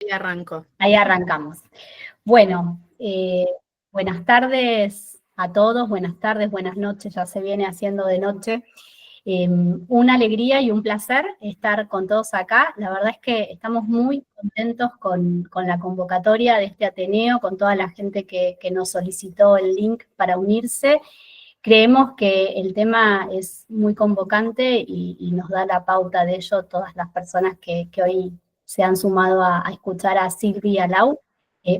Y arranco. Ahí arrancamos. Bueno, buenas tardes a todos, buenas tardes, buenas noches, ya se viene haciendo de noche. Una alegría y un placer estar con todos acá. La verdad es que estamos muy contentos con la convocatoria de este Ateneo, con toda la gente que nos solicitó el link para unirse. Creemos que el tema es muy convocante y nos da la pauta de ello todas las personas que hoy se han sumado a escuchar a Silvi y a Lau,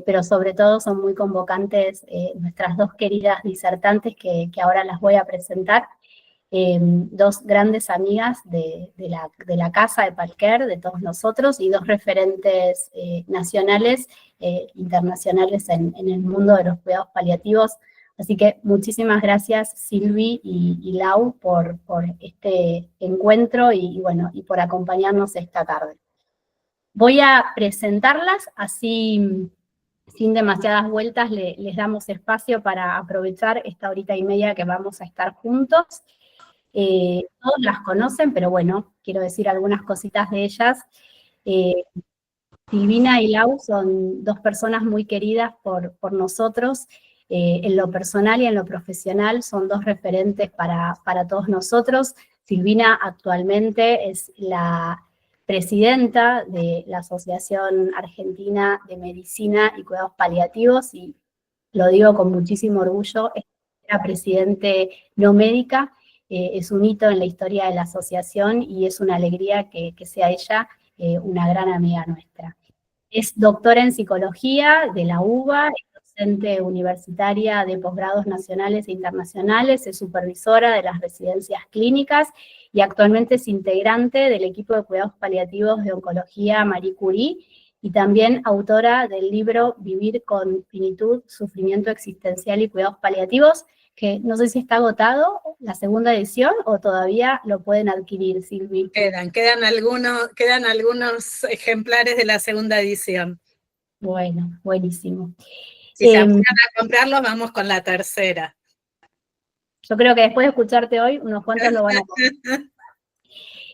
pero sobre todo son muy convocantes nuestras dos queridas disertantes que ahora las voy a presentar, dos grandes amigas de la casa de Palker, de todos nosotros, y dos referentes nacionales, internacionales en el mundo de los cuidados paliativos. Así que muchísimas gracias Silvi y Lau por este encuentro y por acompañarnos esta tarde. Voy a presentarlas, así sin demasiadas vueltas les damos espacio para aprovechar esta horita y media que vamos a estar juntos. Todos las conocen, pero bueno, quiero decir algunas cositas de ellas. Silvina y Lau son dos personas muy queridas por nosotros, en lo personal y en lo profesional, son dos referentes para todos nosotros. Silvina actualmente es la presidenta de la Asociación Argentina de Medicina y Cuidados Paliativos, y lo digo con muchísimo orgullo, es la presidente no médica, es un hito en la historia de la asociación y es una alegría que sea ella una gran amiga nuestra. Es doctora en psicología de la UBA, es docente universitaria de posgrados nacionales e internacionales, es supervisora de las residencias clínicas y actualmente es integrante del equipo de cuidados paliativos de oncología Marie Curie y también autora del libro Vivir con finitud, sufrimiento existencial y cuidados paliativos, que no sé si está agotado la segunda edición o todavía lo pueden adquirir, Silvi. Quedan algunos ejemplares de la segunda edición. Bueno, buenísimo. Si se apuran a comprarlos, vamos con la tercera. Yo creo que después de escucharte hoy, unos cuantos lo van a comprar.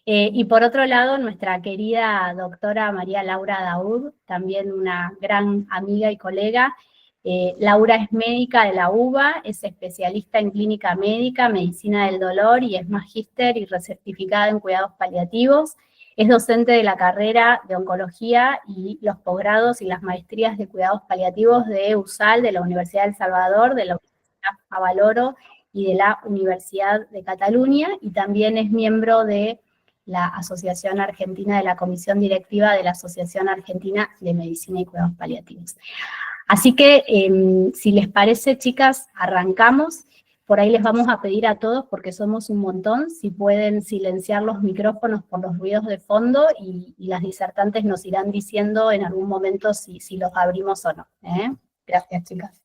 Y por otro lado, nuestra querida doctora María Laura Daoud, también una gran amiga y colega. Laura es médica de la UBA, es especialista en clínica médica, medicina del dolor y es magíster y recertificada en cuidados paliativos. Es docente de la carrera de oncología y los posgrados y las maestrías de cuidados paliativos de USAL, de la Universidad de El Salvador, de la Universidad Avaloro y de la Universidad de Cataluña, y también es miembro de la Asociación Argentina, de la Comisión Directiva de la Asociación Argentina de Medicina y Cuidados Paliativos. Así que, si les parece, chicas, arrancamos. Por ahí les vamos a pedir a todos, porque somos un montón, si pueden silenciar los micrófonos por los ruidos de fondo y las disertantes nos irán diciendo en algún momento si los abrimos o no. Gracias, chicas.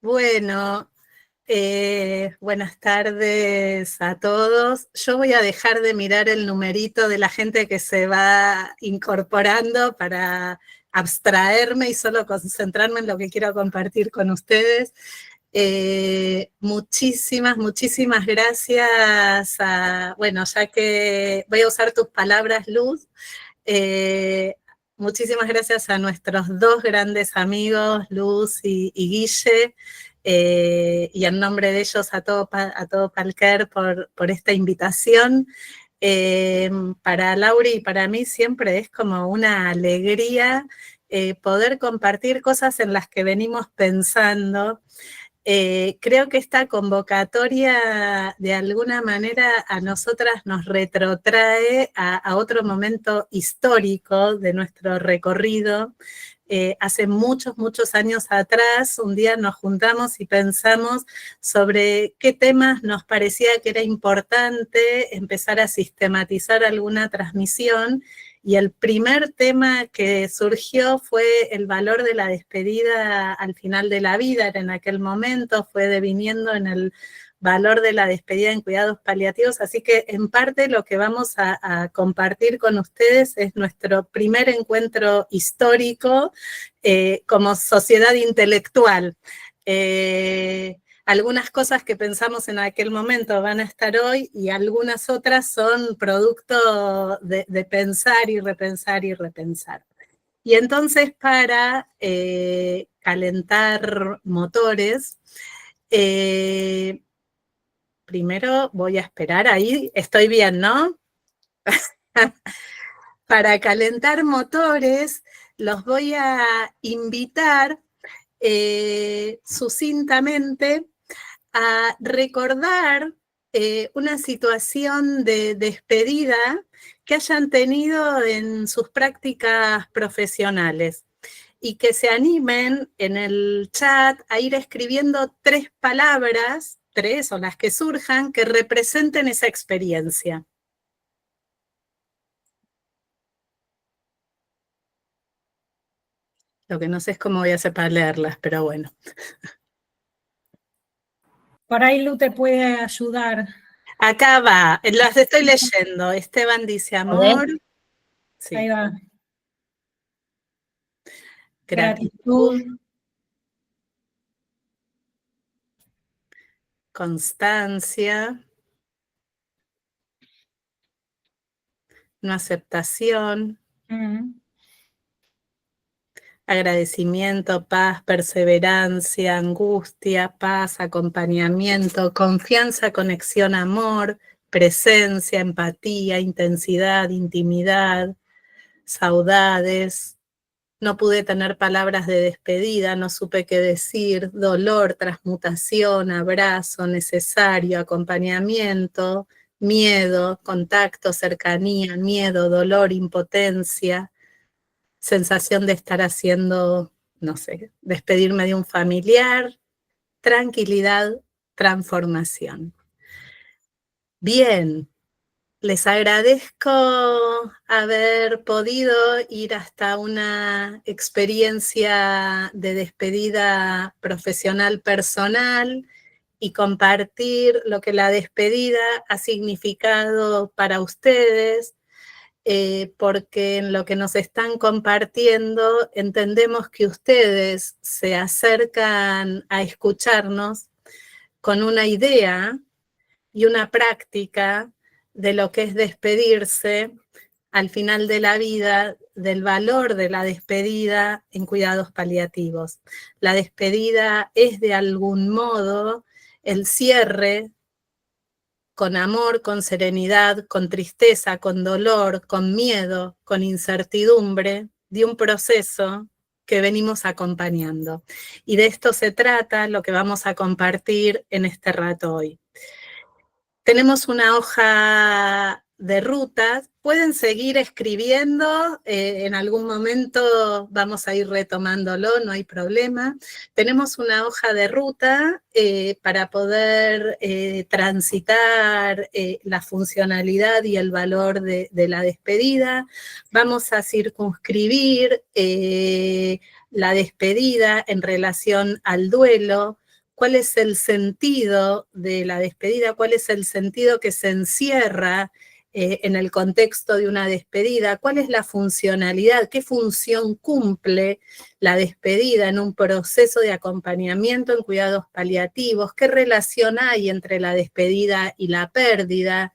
Bueno, buenas tardes a todos. Yo voy a dejar de mirar el numerito de la gente que se va incorporando para abstraerme y solo concentrarme en lo que quiero compartir con ustedes. Muchísimas gracias ya que voy a usar tus palabras, Luz, muchísimas gracias a nuestros dos grandes amigos, Luz y Guille, y en nombre de ellos a todo Palker por esta invitación. Para Laura y para mí siempre es como una alegría poder compartir cosas en las que venimos pensando. Creo que esta convocatoria de alguna manera a nosotras nos retrotrae a otro momento histórico de nuestro recorrido. Hace muchos años atrás, un día nos juntamos y pensamos sobre qué temas nos parecía que era importante empezar a sistematizar alguna transmisión, y el primer tema que surgió fue el valor de la despedida al final de la vida. En aquel momento fue deviniendo en el valor de la despedida en cuidados paliativos, así que en parte lo que vamos a compartir con ustedes es nuestro primer encuentro histórico como sociedad intelectual. Algunas cosas que pensamos en aquel momento van a estar hoy y algunas otras son producto de pensar y repensar y repensar. Y entonces para calentar motores, primero voy a esperar, ahí estoy bien, ¿no? Para calentar motores, los voy a invitar sucintamente a recordar una situación de despedida que hayan tenido en sus prácticas profesionales y que se animen en el chat a ir escribiendo 3 palabras, 3 o las que surjan, que representen esa experiencia. Lo que no sé es cómo voy a hacer para leerlas, pero bueno. Por ahí Lu te puede ayudar. Acá va, las estoy leyendo. Esteban dice amor. Sí. Ahí va. Gratitud. Constancia. No aceptación. Agradecimiento, paz, perseverancia, angustia, paz, acompañamiento, confianza, conexión, amor, presencia, empatía, intensidad, intimidad, saudades. No pude tener palabras de despedida, no supe qué decir, dolor, transmutación, abrazo, necesario, acompañamiento, miedo, contacto, cercanía, miedo, dolor, impotencia, sensación de estar haciendo, no sé, despedirme de un familiar, tranquilidad, transformación. Bien, les agradezco haber podido ir hasta una experiencia de despedida profesional personal y compartir lo que la despedida ha significado para ustedes, porque en lo que nos están compartiendo entendemos que ustedes se acercan a escucharnos con una idea y una práctica de lo que es despedirse al final de la vida, del valor de la despedida en cuidados paliativos. La despedida es de algún modo el cierre con amor, con serenidad, con tristeza, con dolor, con miedo, con incertidumbre, de un proceso que venimos acompañando. Y de esto se trata lo que vamos a compartir en este rato hoy. Tenemos una hoja de rutas, pueden seguir escribiendo, en algún momento vamos a ir retomándolo, no hay problema. Tenemos una hoja de ruta para poder transitar la funcionalidad y el valor de la despedida. Vamos a circunscribir la despedida en relación al duelo. ¿Cuál es el sentido de la despedida? ¿Cuál es el sentido que se encierra en el contexto de una despedida? ¿Cuál es la funcionalidad? ¿Qué función cumple la despedida en un proceso de acompañamiento en cuidados paliativos? ¿Qué relación hay entre la despedida y la pérdida?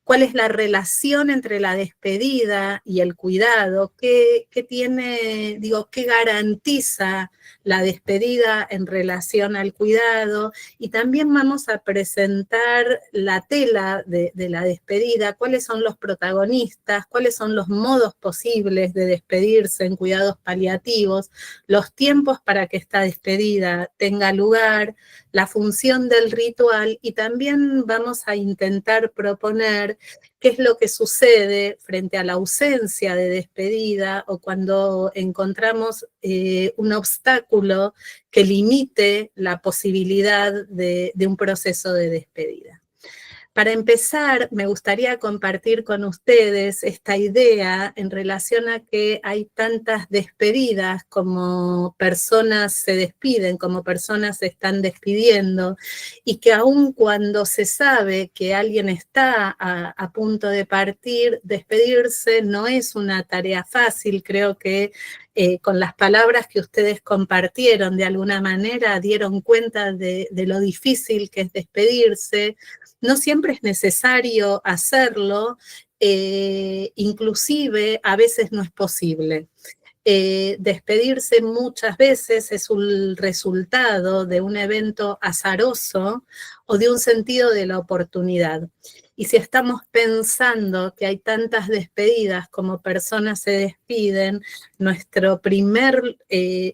¿Cuál es la relación entre la despedida y el cuidado? ¿Qué tiene, digo, qué garantiza la despedida en relación al cuidado? Y también vamos a presentar la tela de la despedida, cuáles son los protagonistas, cuáles son los modos posibles de despedirse en cuidados paliativos, los tiempos para que esta despedida tenga lugar, la función del ritual, y también vamos a intentar proponer qué es lo que sucede frente a la ausencia de despedida o cuando encontramos un obstáculo que limite la posibilidad de un proceso de despedida. Para empezar, me gustaría compartir con ustedes esta idea en relación a que hay tantas despedidas como personas se despiden, como personas se están despidiendo, y que aun cuando se sabe que alguien está a punto de partir, despedirse no es una tarea fácil. Creo que con las palabras que ustedes compartieron, de alguna manera dieron cuenta de lo difícil que es despedirse. No siempre es necesario hacerlo, inclusive a veces no es posible. despedirse muchas veces es un resultado de un evento azaroso o de un sentido de la oportunidad. Y si estamos pensando que hay tantas despedidas como personas se despiden, nuestro primer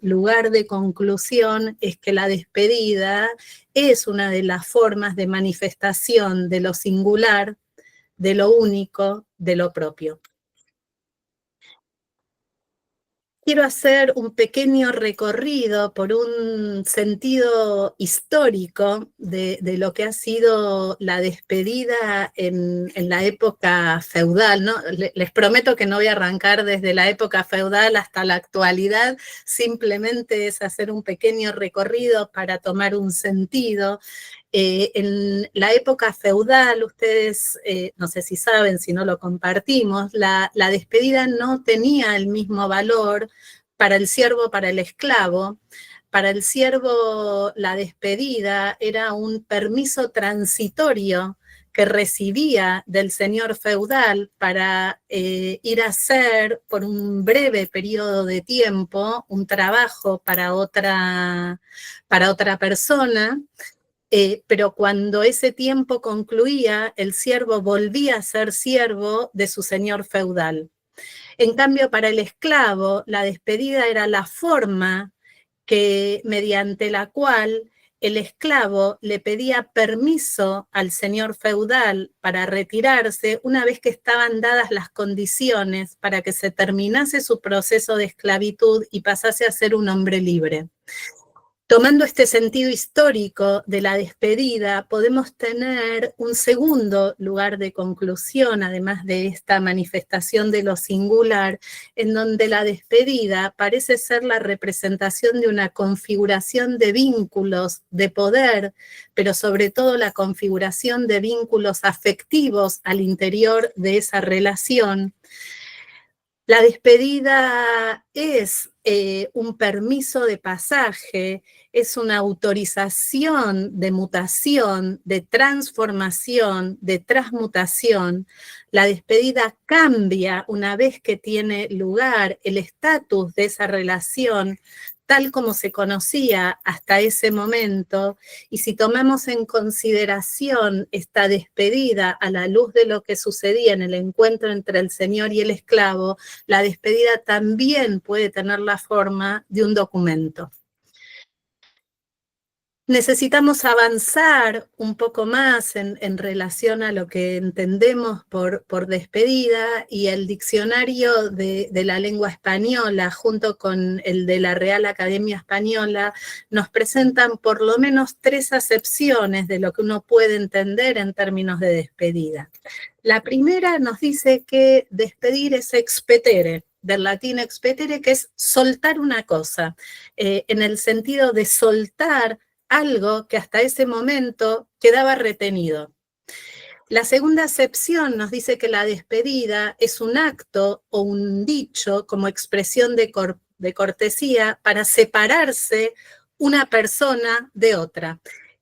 lugar de conclusión es que la despedida es una de las formas de manifestación de lo singular, de lo único, de lo propio. Quiero hacer un pequeño recorrido por un sentido histórico de lo que ha sido la despedida en la época feudal, ¿no? Les prometo que no voy a arrancar desde la época feudal hasta la actualidad, simplemente es hacer un pequeño recorrido para tomar un sentido. En la época feudal, ustedes, no sé si saben, si no lo compartimos, la despedida no tenía el mismo valor para el siervo, para el esclavo. Para el siervo, la despedida era un permiso transitorio que recibía del señor feudal para ir a hacer por un breve periodo de tiempo un trabajo para otra persona. Pero cuando ese tiempo concluía, el siervo volvía a ser siervo de su señor feudal. En cambio, para el esclavo, la despedida era la forma mediante la cual el esclavo le pedía permiso al señor feudal para retirarse una vez que estaban dadas las condiciones para que se terminase su proceso de esclavitud y pasase a ser un hombre libre. Tomando este sentido histórico de la despedida, podemos tener un segundo lugar de conclusión, además de esta manifestación de lo singular, en donde la despedida parece ser la representación de una configuración de vínculos de poder, pero sobre todo la configuración de vínculos afectivos al interior de esa relación. La despedida es un permiso de pasaje, es una autorización de mutación, de transformación, de transmutación. La despedida cambia una vez que tiene lugar el estatus de esa relación, tal como se conocía hasta ese momento, y si tomamos en consideración esta despedida a la luz de lo que sucedía en el encuentro entre el señor y el esclavo, la despedida también puede tener la forma de un documento. Necesitamos avanzar un poco más en relación a lo que entendemos por despedida, y el diccionario de la lengua española junto con el de la Real Academia Española nos presentan por lo menos 3 acepciones de lo que uno puede entender en términos de despedida. La primera nos dice que despedir es expetere, del latín expetere, que es soltar una cosa, en el sentido de soltar algo que hasta ese momento quedaba retenido. La segunda acepción nos dice que la despedida es un acto o un dicho como expresión de cortesía para separarse una persona de otra.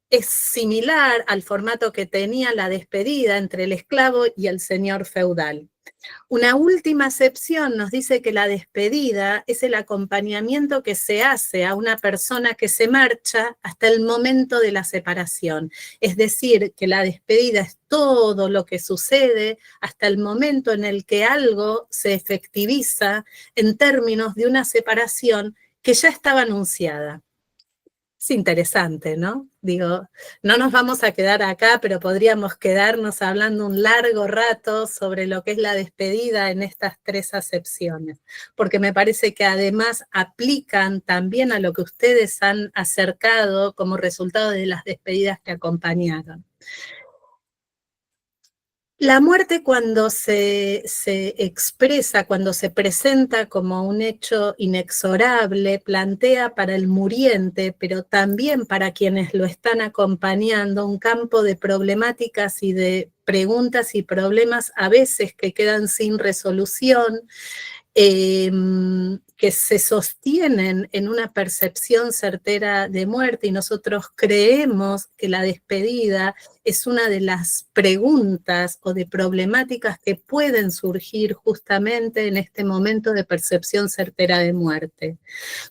Es similar al formato que tenía la despedida entre el esclavo y el señor feudal. Una última acepción nos dice que la despedida es el acompañamiento que se hace a una persona que se marcha hasta el momento de la separación. Es decir, que la despedida es todo lo que sucede hasta el momento en el que algo se efectiviza en términos de una separación que ya estaba anunciada. Es interesante, ¿no? Digo, no nos vamos a quedar acá, pero podríamos quedarnos hablando un largo rato sobre lo que es la despedida en estas 3 acepciones, porque me parece que además aplican también a lo que ustedes han acercado como resultado de las despedidas que acompañaron. La muerte, cuando se expresa, cuando se presenta como un hecho inexorable, plantea para el muriente, pero también para quienes lo están acompañando, un campo de problemáticas y de preguntas y problemas a veces que quedan sin resolución, que se sostienen en una percepción certera de muerte, y nosotros creemos que la despedida es una de las preguntas o de problemáticas que pueden surgir justamente en este momento de percepción certera de muerte.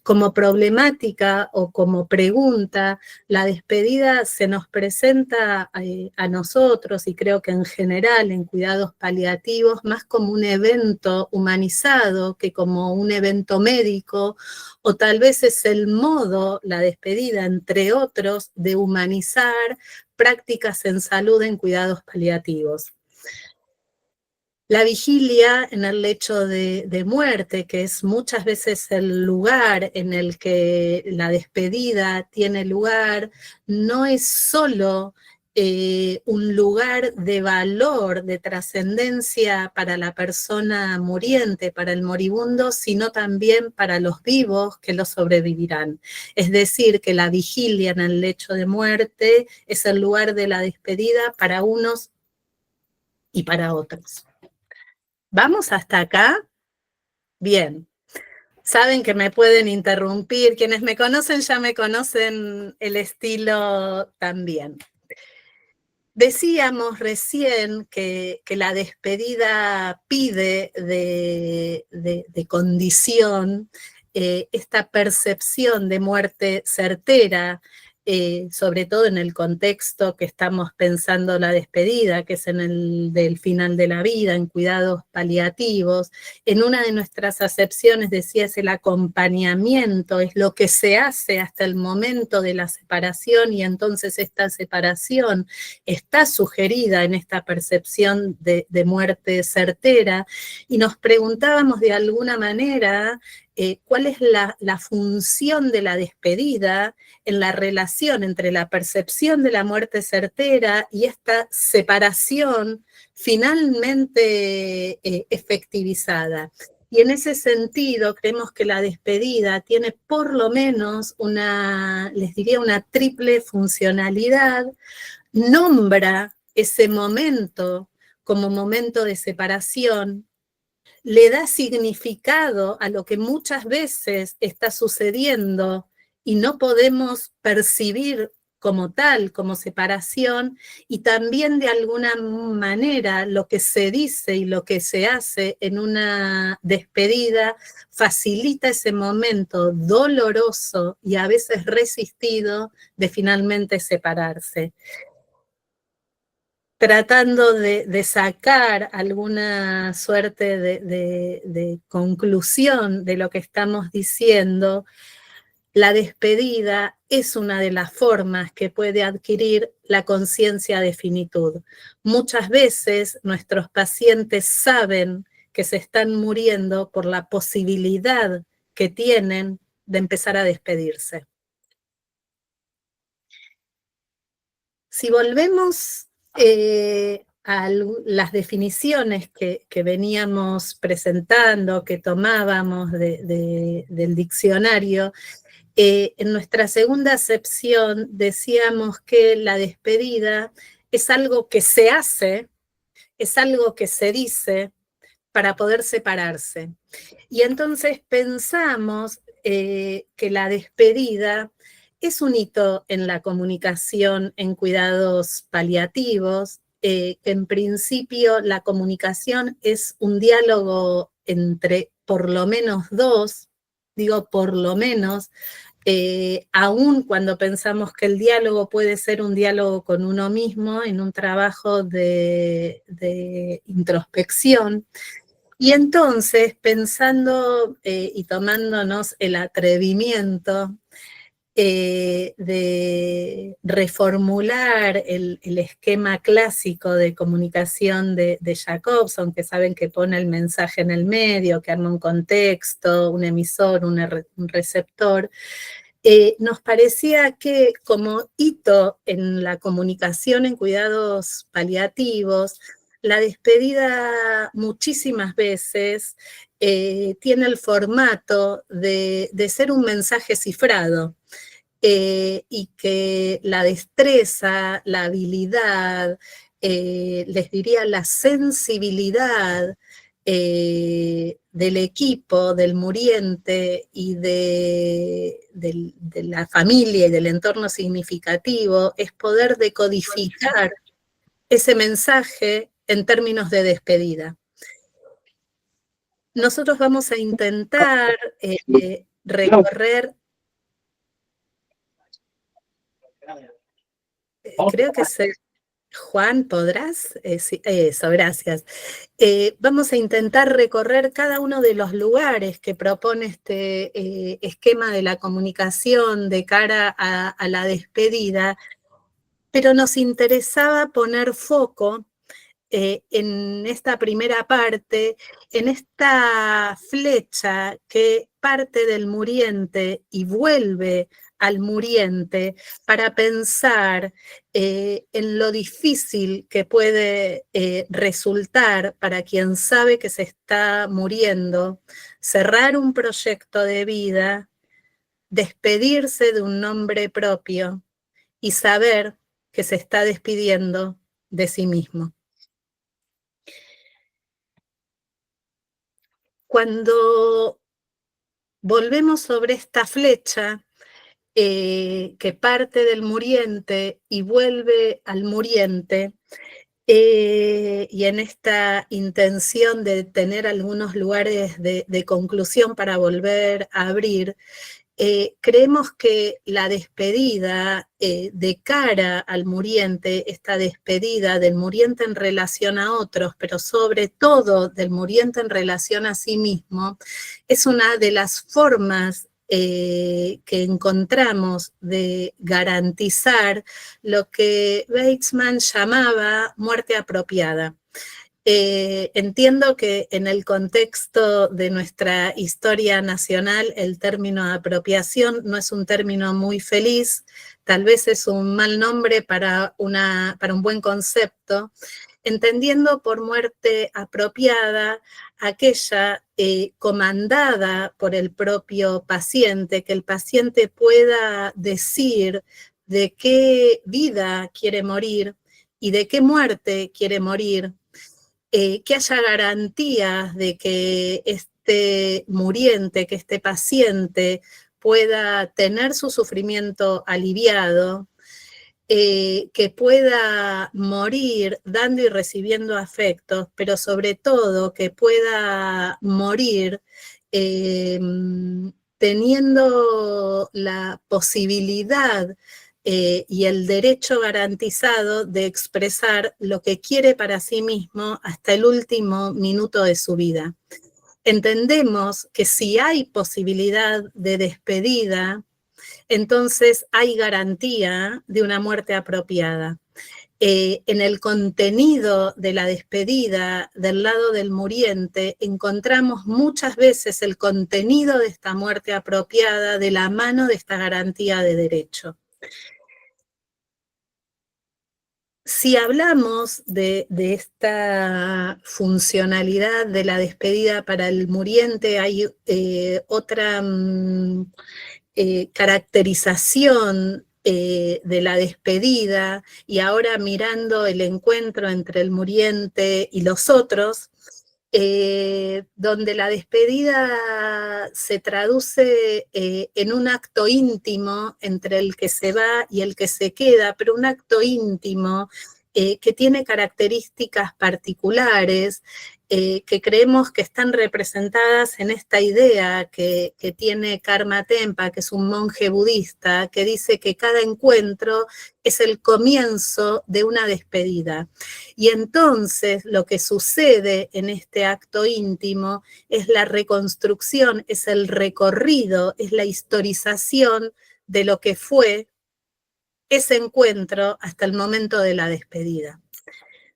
Como problemática o como pregunta, la despedida se nos presenta a nosotros, y creo que en general en cuidados paliativos, más como un evento humanizado que como un evento médico, o tal vez es el modo, la despedida, entre otros, de humanizar prácticas en salud en cuidados paliativos. La vigilia en el lecho de muerte, que es muchas veces el lugar en el que la despedida tiene lugar, no es solo un lugar de valor, de trascendencia para la persona muriente, para el moribundo, sino también para los vivos que lo sobrevivirán. Es decir, que la vigilia en el lecho de muerte es el lugar de la despedida para unos y para otros. ¿Vamos hasta acá? Bien. Saben que me pueden interrumpir. Quienes me conocen ya me conocen el estilo también. Decíamos recién que la despedida pide de condición esta percepción de muerte certera, sobre todo en el contexto que estamos pensando la despedida, que es en el del final de la vida, en cuidados paliativos. En una de nuestras acepciones decía, es el acompañamiento, es lo que se hace hasta el momento de la separación, y entonces esta separación está sugerida en esta percepción de muerte certera, y nos preguntábamos de alguna manera cuál es la función de la despedida en la relación entre la percepción de la muerte certera y esta separación finalmente efectivizada. Y en ese sentido creemos que la despedida tiene por lo menos les diría, una triple funcionalidad. Nombra ese momento como momento de separación, le da significado a lo que muchas veces está sucediendo y no podemos percibir como tal, como separación, y también de alguna manera lo que se dice y lo que se hace en una despedida facilita ese momento doloroso y a veces resistido de finalmente separarse. Tratando de sacar alguna suerte de conclusión de lo que estamos diciendo, la despedida es una de las formas que puede adquirir la conciencia de finitud. Muchas veces nuestros pacientes saben que se están muriendo por la posibilidad que tienen de empezar a despedirse. Si volvemos a las definiciones que veníamos presentando, que tomábamos del diccionario, en nuestra segunda acepción decíamos que la despedida es algo que se hace, es algo que se dice para poder separarse. Y entonces pensamos que la despedida es un hito en la comunicación en cuidados paliativos, que en principio la comunicación es un diálogo entre por lo menos dos, digo por lo menos, aún cuando pensamos que el diálogo puede ser un diálogo con uno mismo en un trabajo de introspección. Y entonces, pensando y tomándonos el atrevimiento de reformular el esquema clásico de comunicación de Jacobson, que saben que pone el mensaje en el medio, que arma un contexto, un emisor, un receptor, nos parecía que como hito en la comunicación en cuidados paliativos, la despedida muchísimas veces tiene el formato de ser un mensaje cifrado, y que la destreza, la habilidad, les diría la sensibilidad del equipo, del muriente y de la familia y del entorno significativo es poder decodificar ese mensaje en términos de despedida. Nosotros vamos a intentar recorrer, creo que Juan, ¿podrás? Sí, eso, gracias. Vamos a intentar recorrer cada uno de los lugares que propone este esquema de la comunicación de cara a la despedida, pero nos interesaba poner foco en esta primera parte, en esta flecha que parte del muriente y vuelve al muriente para pensar en lo difícil que puede resultar para quien sabe que se está muriendo, cerrar un proyecto de vida, despedirse de un nombre propio y saber que se está despidiendo de sí mismo. Cuando volvemos sobre esta flecha que parte del muriente y vuelve al muriente, y en esta intención de tener algunos lugares de conclusión para volver a abrir, creemos que la despedida de cara al muriente, esta despedida del muriente en relación a otros, pero sobre todo del muriente en relación a sí mismo, es una de las formas que encontramos de garantizar lo que Weizmann llamaba muerte apropiada. Entiendo que en el contexto de nuestra historia nacional el término apropiación no es un término muy feliz, tal vez es un mal nombre para un buen concepto, entendiendo por muerte apropiada aquella comandada por el propio paciente, que el paciente pueda decir de qué vida quiere morir y de qué muerte quiere morir, que haya garantías de que este muriente, que este paciente pueda tener su sufrimiento aliviado, que pueda morir dando y recibiendo afectos, pero sobre todo que pueda morir teniendo la posibilidad y el derecho garantizado de expresar lo que quiere para sí mismo hasta el último minuto de su vida. Entendemos que si hay posibilidad de despedida, entonces hay garantía de una muerte apropiada. En el contenido de la despedida del lado del muriente encontramos muchas veces el contenido de esta muerte apropiada de la mano de esta garantía de derecho. Si hablamos de esta funcionalidad de la despedida para el muriente, hay otra caracterización de la despedida, y ahora mirando el encuentro entre el muriente y los otros, donde la despedida se traduce en un acto íntimo entre el que se va y el que se queda, pero un acto íntimo que tiene características particulares, que creemos que están representadas en esta idea que tiene Karma Tempa, que es un monje budista, que dice que cada encuentro es el comienzo de una despedida. Y entonces lo que sucede en este acto íntimo es la reconstrucción, es el recorrido, es la historización de lo que fue ese encuentro hasta el momento de la despedida.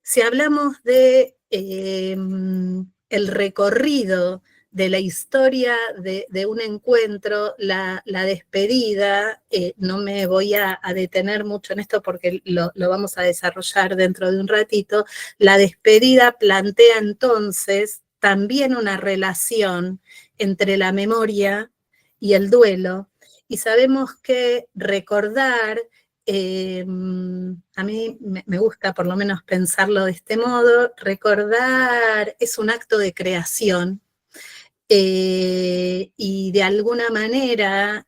Si hablamos de el recorrido de la historia de un encuentro, la despedida, no me voy a detener mucho en esto porque lo vamos a desarrollar dentro de un ratito, la despedida plantea entonces también una relación entre la memoria y el duelo, y sabemos que recordar a mí me gusta por lo menos pensarlo de este modo, recordar es un acto de creación, y de alguna manera,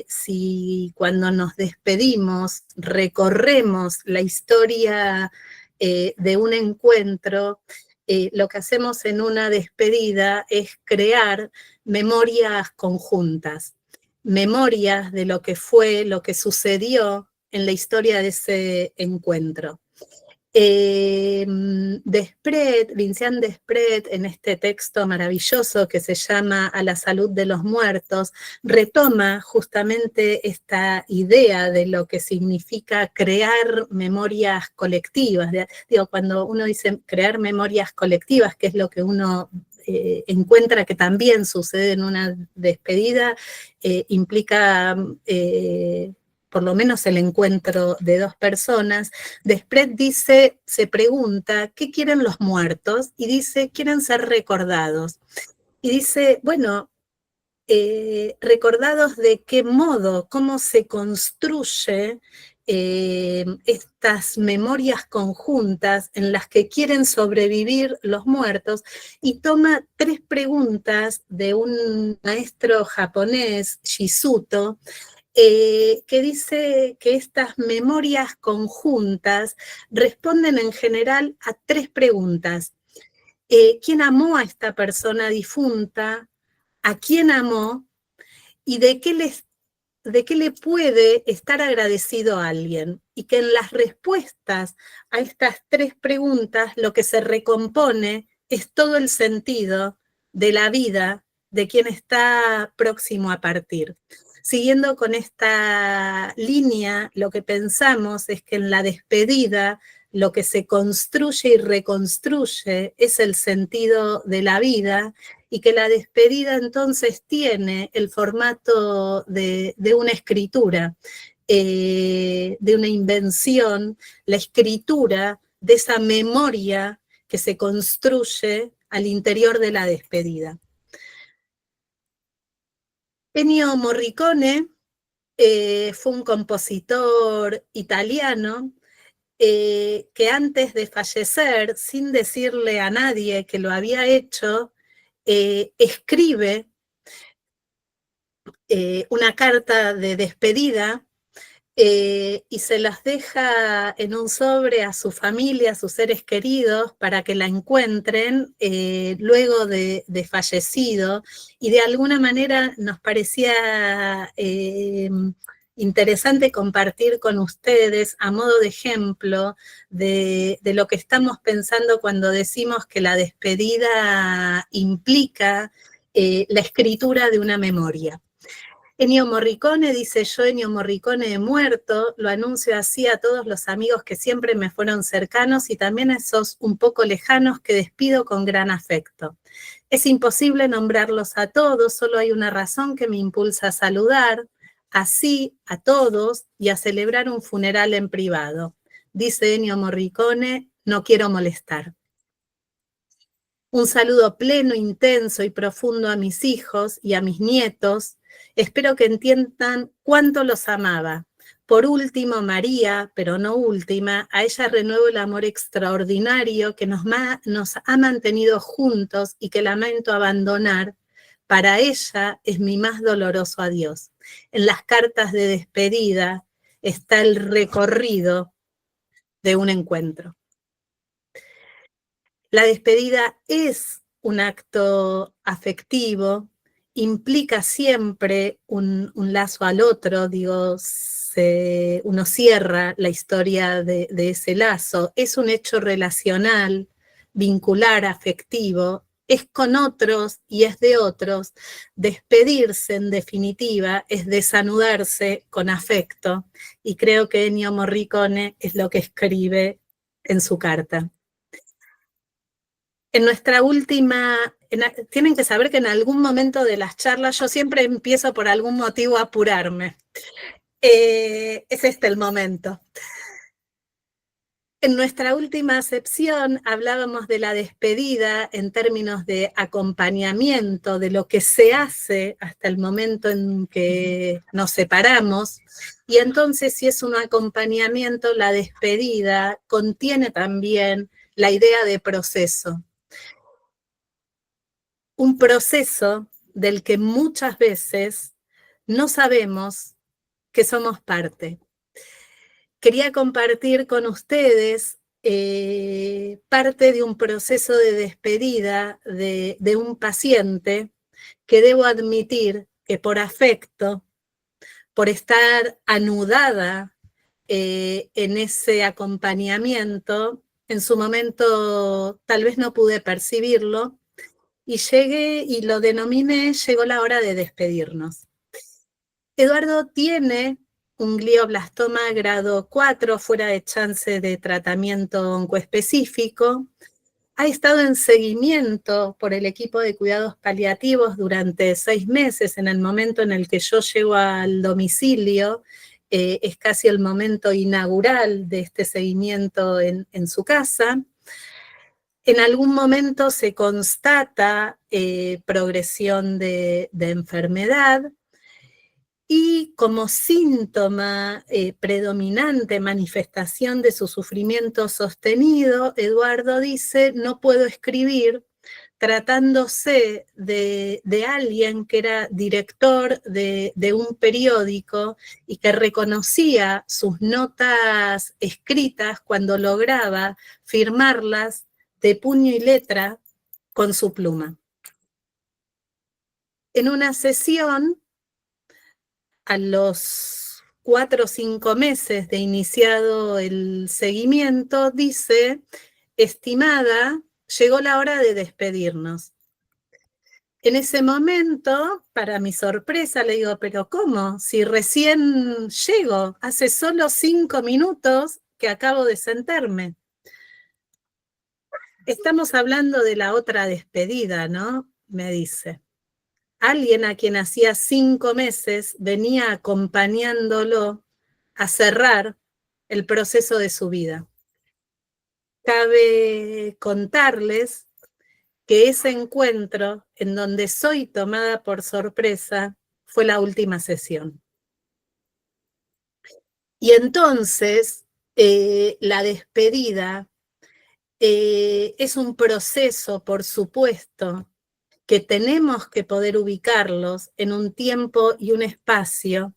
si cuando nos despedimos recorremos la historia de un encuentro, lo que hacemos en una despedida es crear memorias conjuntas, memorias de lo que fue, lo que sucedió en la historia de ese encuentro. Vincian Desprez, en este texto maravilloso que se llama A la salud de los muertos, retoma justamente esta idea de lo que significa crear memorias colectivas. Digo, cuando uno dice crear memorias colectivas, que es lo que uno encuentra que también sucede en una despedida, implica por lo menos el encuentro de dos personas. Desprez dice, se pregunta, ¿qué quieren los muertos? Y dice, quieren ser recordados. Y dice, bueno, recordados de qué modo, cómo se construye estas memorias conjuntas en las que quieren sobrevivir los muertos, y toma 3 preguntas de un maestro japonés, Shisuto, que dice que estas memorias conjuntas responden en general a 3 preguntas. ¿Quién amó a esta persona difunta? ¿A quién amó? ¿Y de qué le puede estar agradecido a alguien? Y que en las respuestas a estas 3 preguntas lo que se recompone es todo el sentido de la vida de quien está próximo a partir. Siguiendo con esta línea, lo que pensamos es que en la despedida lo que se construye y reconstruye es el sentido de la vida, y que la despedida entonces tiene el formato de una escritura, de una invención, la escritura de esa memoria que se construye al interior de la despedida. Ennio Morricone fue un compositor italiano que antes de fallecer, sin decirle a nadie que lo había hecho, escribe una carta de despedida y se las deja en un sobre a su familia, a sus seres queridos, para que la encuentren luego de fallecido, y de alguna manera nos parecía interesante compartir con ustedes a modo de ejemplo de lo que estamos pensando cuando decimos que la despedida implica la escritura de una memoria. Ennio Morricone dice, yo Ennio Morricone he muerto, lo anuncio así a todos los amigos que siempre me fueron cercanos y también a esos un poco lejanos que despido con gran afecto. Es imposible nombrarlos a todos, solo hay una razón que me impulsa a saludar, así a todos, y a celebrar un funeral en privado. Dice Ennio Morricone, no quiero molestar. Un saludo pleno, intenso y profundo a mis hijos y a mis nietos. Espero que entiendan cuánto los amaba. Por último, María, pero no última, a ella renuevo el amor extraordinario que nos ha mantenido juntos y que lamento abandonar. Para ella es mi más doloroso adiós. En las cartas de despedida está el recorrido de un encuentro. La despedida es un acto afectivo, implica siempre un lazo al otro, digo, uno cierra la historia de ese lazo, es un hecho relacional, vincular, afectivo, es con otros y es de otros. Despedirse, en definitiva, es desanudarse con afecto, y creo que Ennio Morricone es lo que escribe en su carta. En nuestra última, tienen que saber que en algún momento de las charlas yo siempre empiezo por algún motivo a apurarme. Es este el momento. En nuestra última acepción hablábamos de la despedida en términos de acompañamiento, de lo que se hace hasta el momento en que nos separamos. Y entonces, si es un acompañamiento, la despedida contiene también la idea de proceso. Un proceso del que muchas veces no sabemos que somos parte. Quería compartir con ustedes parte de un proceso de despedida de un paciente que debo admitir que por afecto, por estar anudada en ese acompañamiento, en su momento tal vez no pude percibirlo, y llegué y lo denominé, llegó la hora de despedirnos. Eduardo tiene un glioblastoma grado 4, fuera de chance de tratamiento oncoespecífico. Ha estado en seguimiento por el equipo de cuidados paliativos durante 6 meses, en el momento en el que yo llego al domicilio. Es casi el momento inaugural de este seguimiento en su casa. En algún momento se constata progresión de enfermedad, y como síntoma predominante, manifestación de su sufrimiento sostenido, Eduardo dice: no puedo escribir, tratándose de alguien que era director de un periódico y que reconocía sus notas escritas cuando lograba firmarlas de puño y letra con su pluma. En una sesión, a los 4 o 5 meses de iniciado el seguimiento, dice: estimada, llegó la hora de despedirnos. En ese momento, para mi sorpresa, le digo: ¿pero cómo? Si recién llego, hace solo 5 minutos que acabo de sentarme. Estamos hablando de la otra despedida, ¿no? Me dice. Alguien a quien hacía 5 meses venía acompañándolo a cerrar el proceso de su vida. Cabe contarles que ese encuentro, en donde soy tomada por sorpresa, fue la última sesión. Y entonces, la despedida es un proceso, por supuesto, que tenemos que poder ubicarlos en un tiempo y un espacio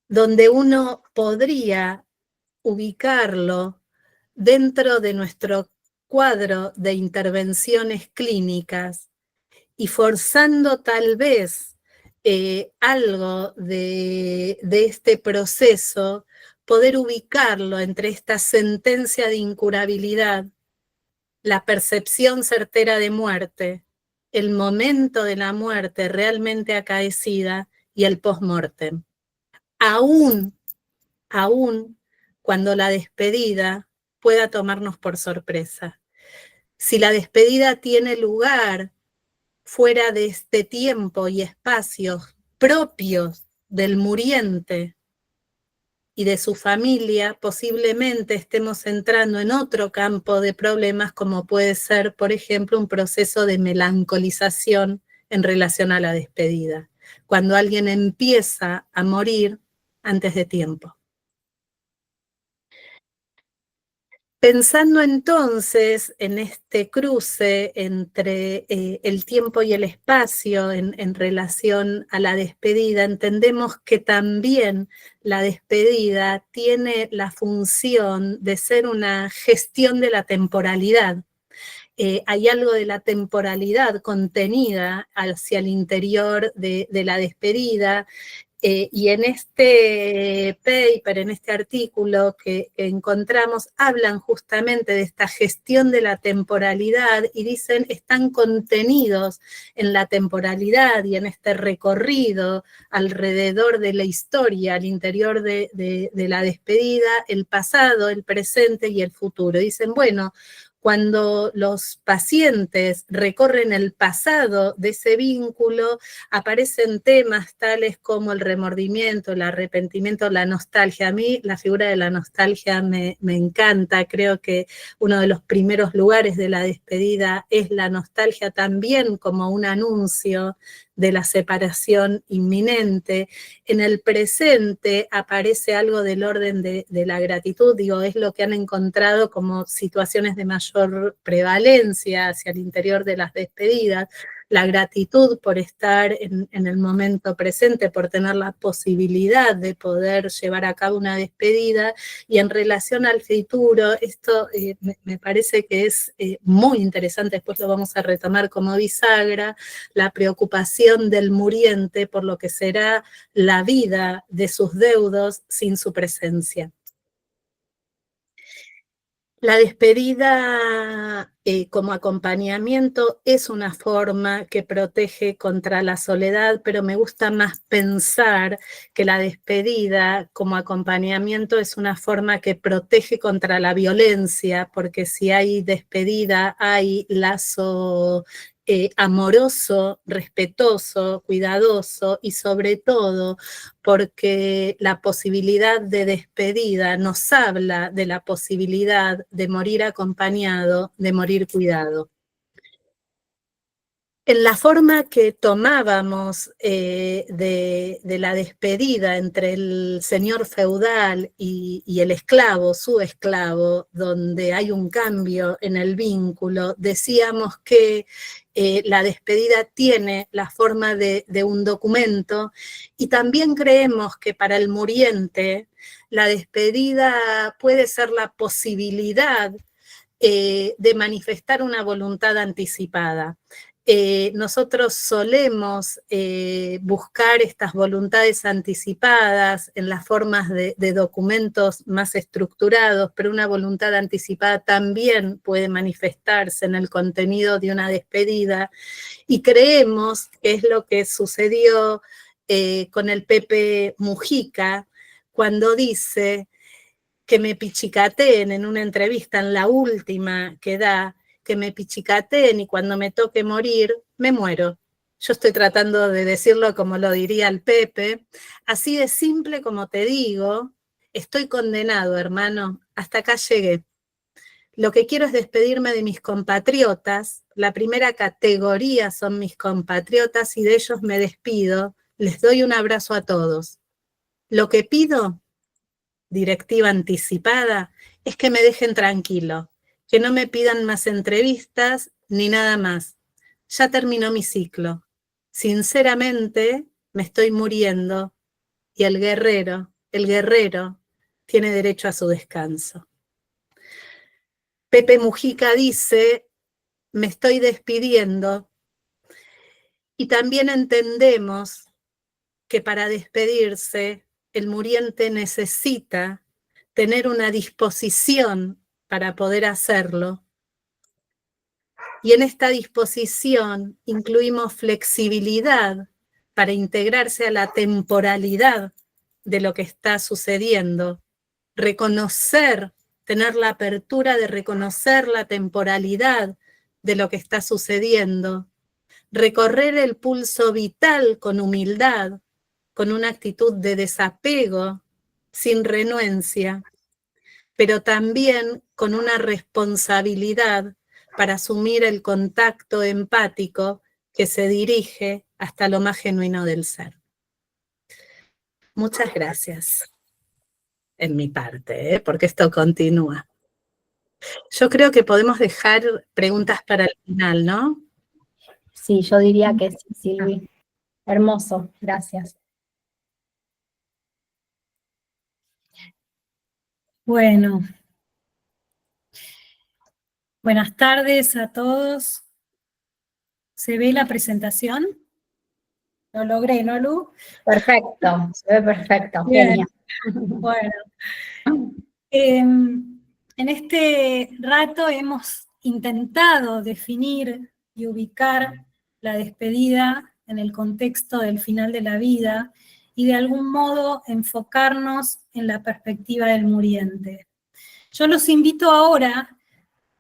donde uno podría ubicarlo dentro de nuestro cuadro de intervenciones clínicas y forzando tal vez algo de este proceso, poder ubicarlo entre esta sentencia de incurabilidad, la percepción certera de muerte, el momento de la muerte realmente acaecida y el post-mortem. Aún cuando la despedida pueda tomarnos por sorpresa. Si la despedida tiene lugar fuera de este tiempo y espacios propios del muriente y de su familia, posiblemente estemos entrando en otro campo de problemas, como puede ser, por ejemplo, un proceso de melancolización en relación a la despedida, cuando alguien empieza a morir antes de tiempo. Pensando entonces en este cruce entre el tiempo y el espacio en relación a la despedida, entendemos que también la despedida tiene la función de ser una gestión de la temporalidad. Hay algo de la temporalidad contenida hacia el interior de la despedida. Y en este paper, en este artículo que encontramos, hablan justamente de esta gestión de la temporalidad y dicen: están contenidos en la temporalidad y en este recorrido alrededor de la historia, al interior de la despedida, el pasado, el presente y el futuro. Dicen: bueno, cuando los pacientes recorren el pasado de ese vínculo, aparecen temas tales como el remordimiento, el arrepentimiento, la nostalgia. A mí la figura de la nostalgia me encanta, creo que uno de los primeros lugares de la despedida es la nostalgia también como un anuncio de la separación inminente. En el presente aparece algo del orden de la gratitud, digo, es lo que han encontrado como situaciones de mayor prevalencia hacia el interior de las despedidas, la gratitud por estar en el momento presente, por tener la posibilidad de poder llevar a cabo una despedida, y en relación al futuro, esto me parece que es muy interesante, después lo vamos a retomar como bisagra, la preocupación del muriente por lo que será la vida de sus deudos sin su presencia. La despedida como acompañamiento es una forma que protege contra la soledad, pero me gusta más pensar que la despedida como acompañamiento es una forma que protege contra la violencia, porque si hay despedida, hay lazo amoroso, respetuoso, cuidadoso, y sobre todo porque la posibilidad de despedida nos habla de la posibilidad de morir acompañado, de morir cuidado. En la forma que tomábamos de la despedida entre el señor feudal y el esclavo, su esclavo, donde hay un cambio en el vínculo, decíamos que la despedida tiene la forma de un documento, y también creemos que para el muriente la despedida puede ser la posibilidad de manifestar una voluntad anticipada. Nosotros solemos buscar estas voluntades anticipadas en las formas de documentos más estructurados, pero una voluntad anticipada también puede manifestarse en el contenido de una despedida, y creemos que es lo que sucedió con el Pepe Mujica, cuando dice que me pichicateen en una entrevista, en la última que da, que me pichicateen y cuando me toque morir, me muero. Yo estoy tratando de decirlo como lo diría el Pepe, así de simple como te digo, estoy condenado, hermano, hasta acá llegué. Lo que quiero es despedirme de mis compatriotas, la primera categoría son mis compatriotas y de ellos me despido, les doy un abrazo a todos. Lo que pido, directiva anticipada, es que me dejen tranquilo, que no me pidan más entrevistas ni nada más. Ya terminó mi ciclo. Sinceramente, me estoy muriendo y el guerrero, tiene derecho a su descanso. Pepe Mujica dice, me estoy despidiendo, y también entendemos que para despedirse el muriente necesita tener una disposición para poder hacerlo. Y en esta disposición incluimos flexibilidad para integrarse a la temporalidad de lo que está sucediendo, reconocer, tener la apertura de reconocer la temporalidad de lo que está sucediendo, recorrer el pulso vital con humildad, con una actitud de desapego, sin renuencia, pero también con una responsabilidad para asumir el contacto empático que se dirige hasta lo más genuino del ser. Muchas gracias, en mi parte, porque esto continúa. Yo creo que podemos dejar preguntas para el final, ¿no? Sí, yo diría que sí, Silvi. Hermoso, gracias. Bueno, buenas tardes a todos. ¿Se ve la presentación? Lo logré, ¿no, Lu? Perfecto, se ve perfecto, Bien. genia. Bueno, en este rato hemos intentado definir y ubicar la despedida en el contexto del final de la vida y de algún modo enfocarnos en la perspectiva del muriente. Yo los invito ahora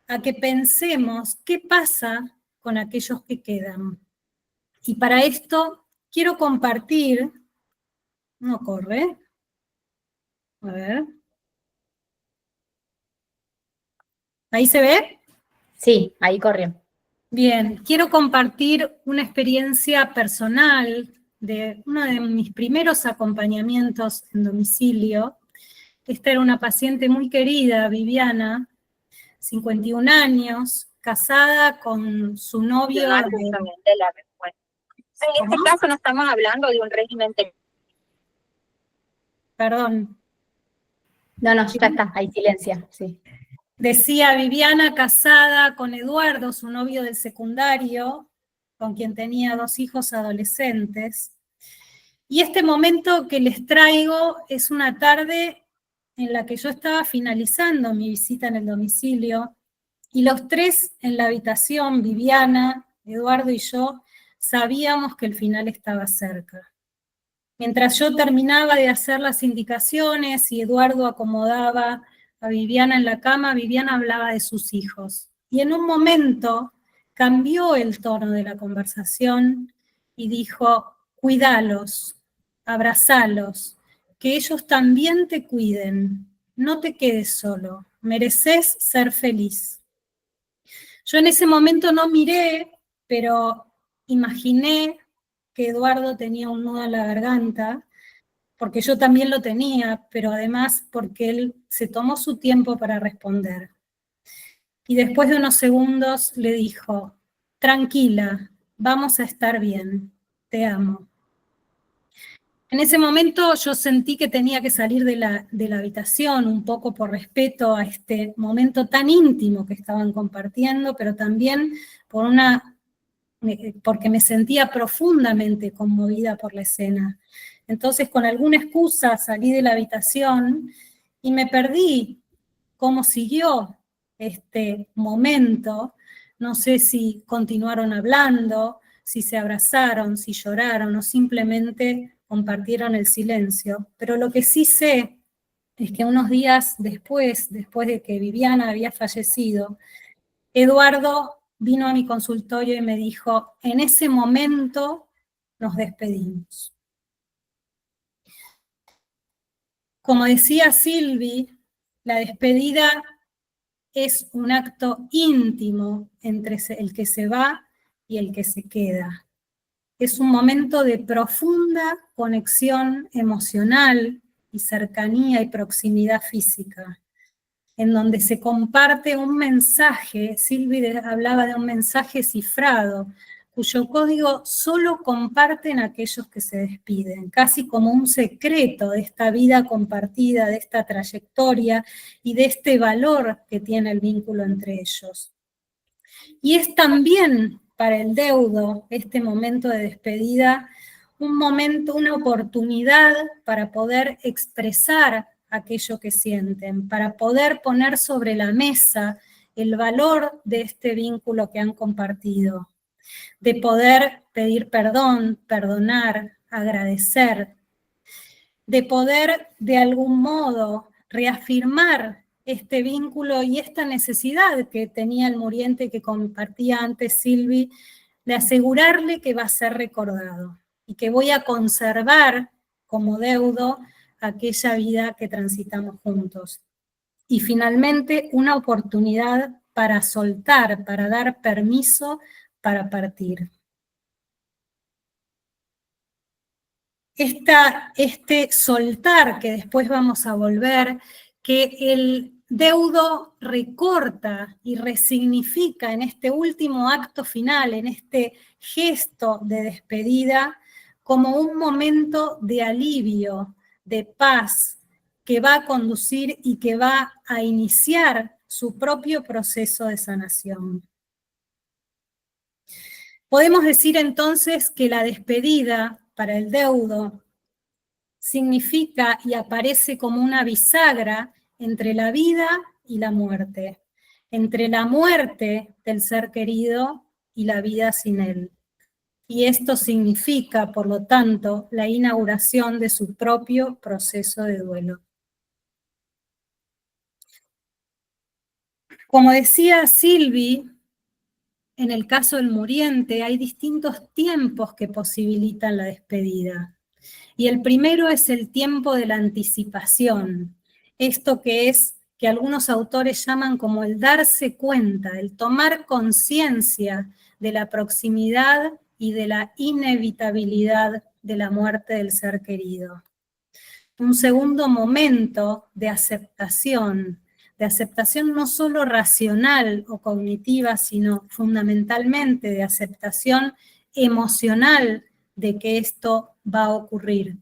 a que pensemos qué pasa con aquellos que quedan. Y para esto quiero compartir, no corre, a ver, ¿ahí se ve? Sí, ahí corrió. Bien, quiero compartir una experiencia personal de uno de mis primeros acompañamientos en domicilio. Esta era una paciente muy querida, Viviana, 51 años, casada con su novio. Justamente la respuesta. En este caso no estamos hablando de un régimen. Perdón. No, ya está, hay silencio, sí. Decía Viviana, casada con Eduardo, su novio del secundario, con quien tenía 2 hijos adolescentes. Y este momento que les traigo es una tarde en la que yo estaba finalizando mi visita en el domicilio, y los 3 en la habitación, Viviana, Eduardo y yo, sabíamos que el final estaba cerca. Mientras yo terminaba de hacer las indicaciones y Eduardo acomodaba a Viviana en la cama, Viviana hablaba de sus hijos. Y en un momento cambió el tono de la conversación y dijo: cuídalos, abrazalos, que ellos también te cuiden, no te quedes solo, mereces ser feliz. Yo en ese momento no miré, pero imaginé que Eduardo tenía un nudo en la garganta, porque yo también lo tenía, pero además porque él se tomó su tiempo para responder. Y después de unos segundos le dijo: tranquila, vamos a estar bien, te amo. En ese momento yo sentí que tenía que salir de la habitación, un poco por respeto a este momento tan íntimo que estaban compartiendo, pero también porque me sentía profundamente conmovida por la escena. Entonces, con alguna excusa salí de la habitación y me perdí cómo siguió este momento. No sé si continuaron hablando, si se abrazaron, si lloraron o simplemente compartieron el silencio. Pero lo que sí sé es que unos días después de que Viviana había fallecido, Eduardo vino a mi consultorio y me dijo: en ese momento nos despedimos. Como decía Silvi, la despedida es un acto íntimo entre el que se va y el que se queda. Es un momento de profunda conexión emocional y cercanía y proximidad física, en donde se comparte un mensaje. Silvi hablaba de un mensaje cifrado, cuyo código solo comparten aquellos que se despiden, casi como un secreto de esta vida compartida, de esta trayectoria y de este valor que tiene el vínculo entre ellos. Y es también para el deudo, este momento de despedida, un momento, una oportunidad para poder expresar aquello que sienten, para poder poner sobre la mesa el valor de este vínculo que han compartido, de poder pedir perdón, perdonar, agradecer, de poder de algún modo reafirmar este vínculo y esta necesidad que tenía el muriente, que compartía antes Silvi, de asegurarle que va a ser recordado y que voy a conservar como deudo aquella vida que transitamos juntos. Y finalmente, una oportunidad para soltar, para dar permiso para partir. Este soltar, que después vamos a volver, que el deudo recorta y resignifica en este último acto final, en este gesto de despedida, como un momento de alivio, de paz, que va a conducir y que va a iniciar su propio proceso de sanación. Podemos decir entonces que la despedida para el deudo significa y aparece como una bisagra entre la vida y la muerte, entre la muerte del ser querido y la vida sin él. Y esto significa, por lo tanto, la inauguración de su propio proceso de duelo. Como decía Silvi, en el caso del muriente hay distintos tiempos que posibilitan la despedida. Y el primero es el tiempo de la anticipación. Esto que algunos autores llaman como el darse cuenta, el tomar conciencia de la proximidad y de la inevitabilidad de la muerte del ser querido. Un segundo momento de aceptación no solo racional o cognitiva, sino fundamentalmente de aceptación emocional de que esto va a ocurrir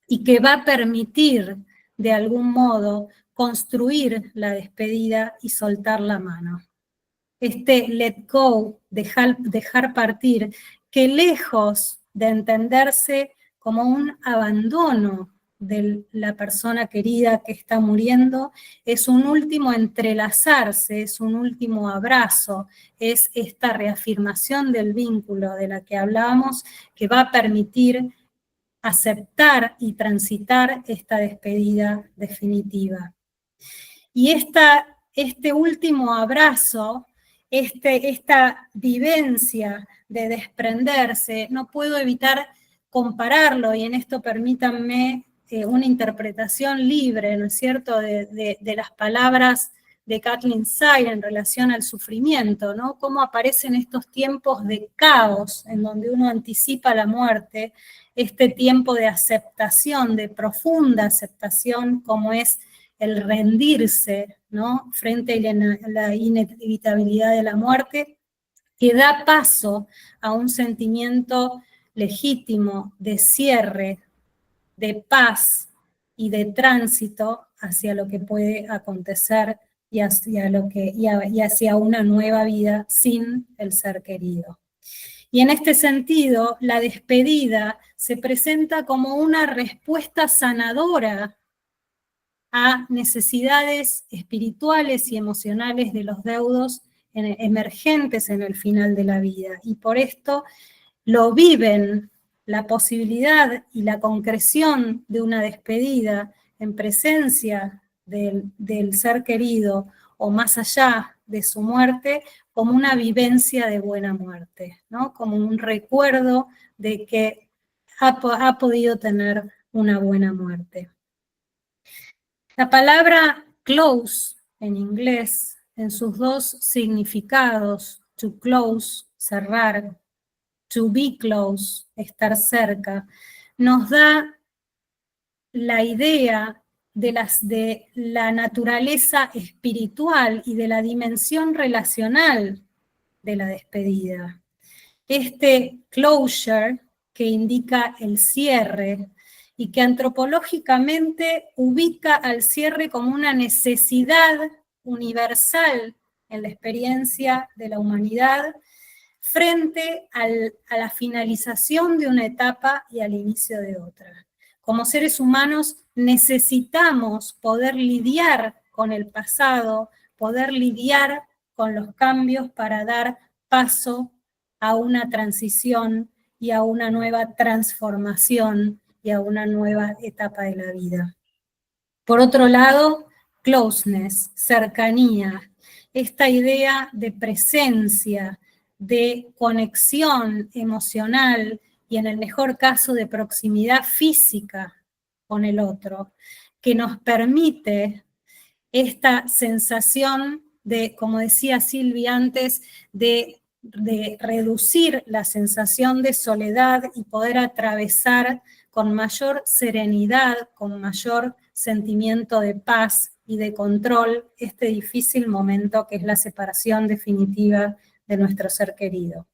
y que va a permitir de algún modo construir la despedida y soltar la mano. Este let go, dejar partir, que lejos de entenderse como un abandono de la persona querida que está muriendo, es un último entrelazarse, es un último abrazo, es esta reafirmación del vínculo de la que hablábamos, que va a permitir aceptar y transitar esta despedida definitiva. Y este último abrazo, esta vivencia de desprenderse, no puedo evitar compararlo, y en esto permítanme una interpretación libre, ¿no es cierto?, de las palabras de Kathleen Sire en relación al sufrimiento, ¿no? Cómo aparecen estos tiempos de caos en donde uno anticipa la muerte, este tiempo de aceptación, de profunda aceptación, como es el rendirse, ¿no?, frente a la inevitabilidad de la muerte, que da paso a un sentimiento legítimo de cierre, de paz y de tránsito hacia lo que puede acontecer y hacia una nueva vida sin el ser querido. Y en este sentido, la despedida se presenta como una respuesta sanadora a necesidades espirituales y emocionales de los deudos emergentes en el final de la vida. Y por esto lo viven, la posibilidad y la concreción de una despedida en presencia del ser querido o más allá de su muerte, como una vivencia de buena muerte, ¿no?, como un recuerdo de que ha podido tener una buena muerte. La palabra close en inglés, en sus dos significados, to close, cerrar, to be close, estar cerca, nos da la idea de la naturaleza espiritual y de la dimensión relacional de la despedida. Este closure, que indica el cierre, y que antropológicamente ubica al cierre como una necesidad universal en la experiencia de la humanidad, frente a la finalización de una etapa y al inicio de otra. Como seres humanos necesitamos poder lidiar con el pasado, poder lidiar con los cambios para dar paso a una transición y a una nueva transformación y a una nueva etapa de la vida. Por otro lado, closeness, cercanía, esta idea de presencia, de conexión emocional y en el mejor caso de proximidad física con el otro, que nos permite esta sensación de, como decía Silvia antes, de reducir la sensación de soledad y poder atravesar con mayor serenidad, con mayor sentimiento de paz y de control este difícil momento que es la separación definitiva de nuestro ser querido.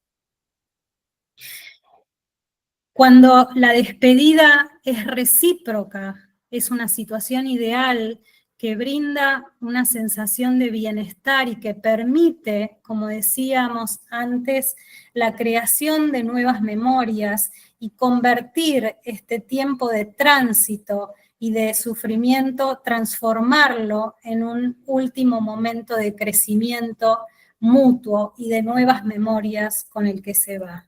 Cuando la despedida es recíproca, es una situación ideal que brinda una sensación de bienestar y que permite, como decíamos antes, la creación de nuevas memorias y convertir este tiempo de tránsito y de sufrimiento, transformarlo en un último momento de crecimiento mutuo y de nuevas memorias con el que se va.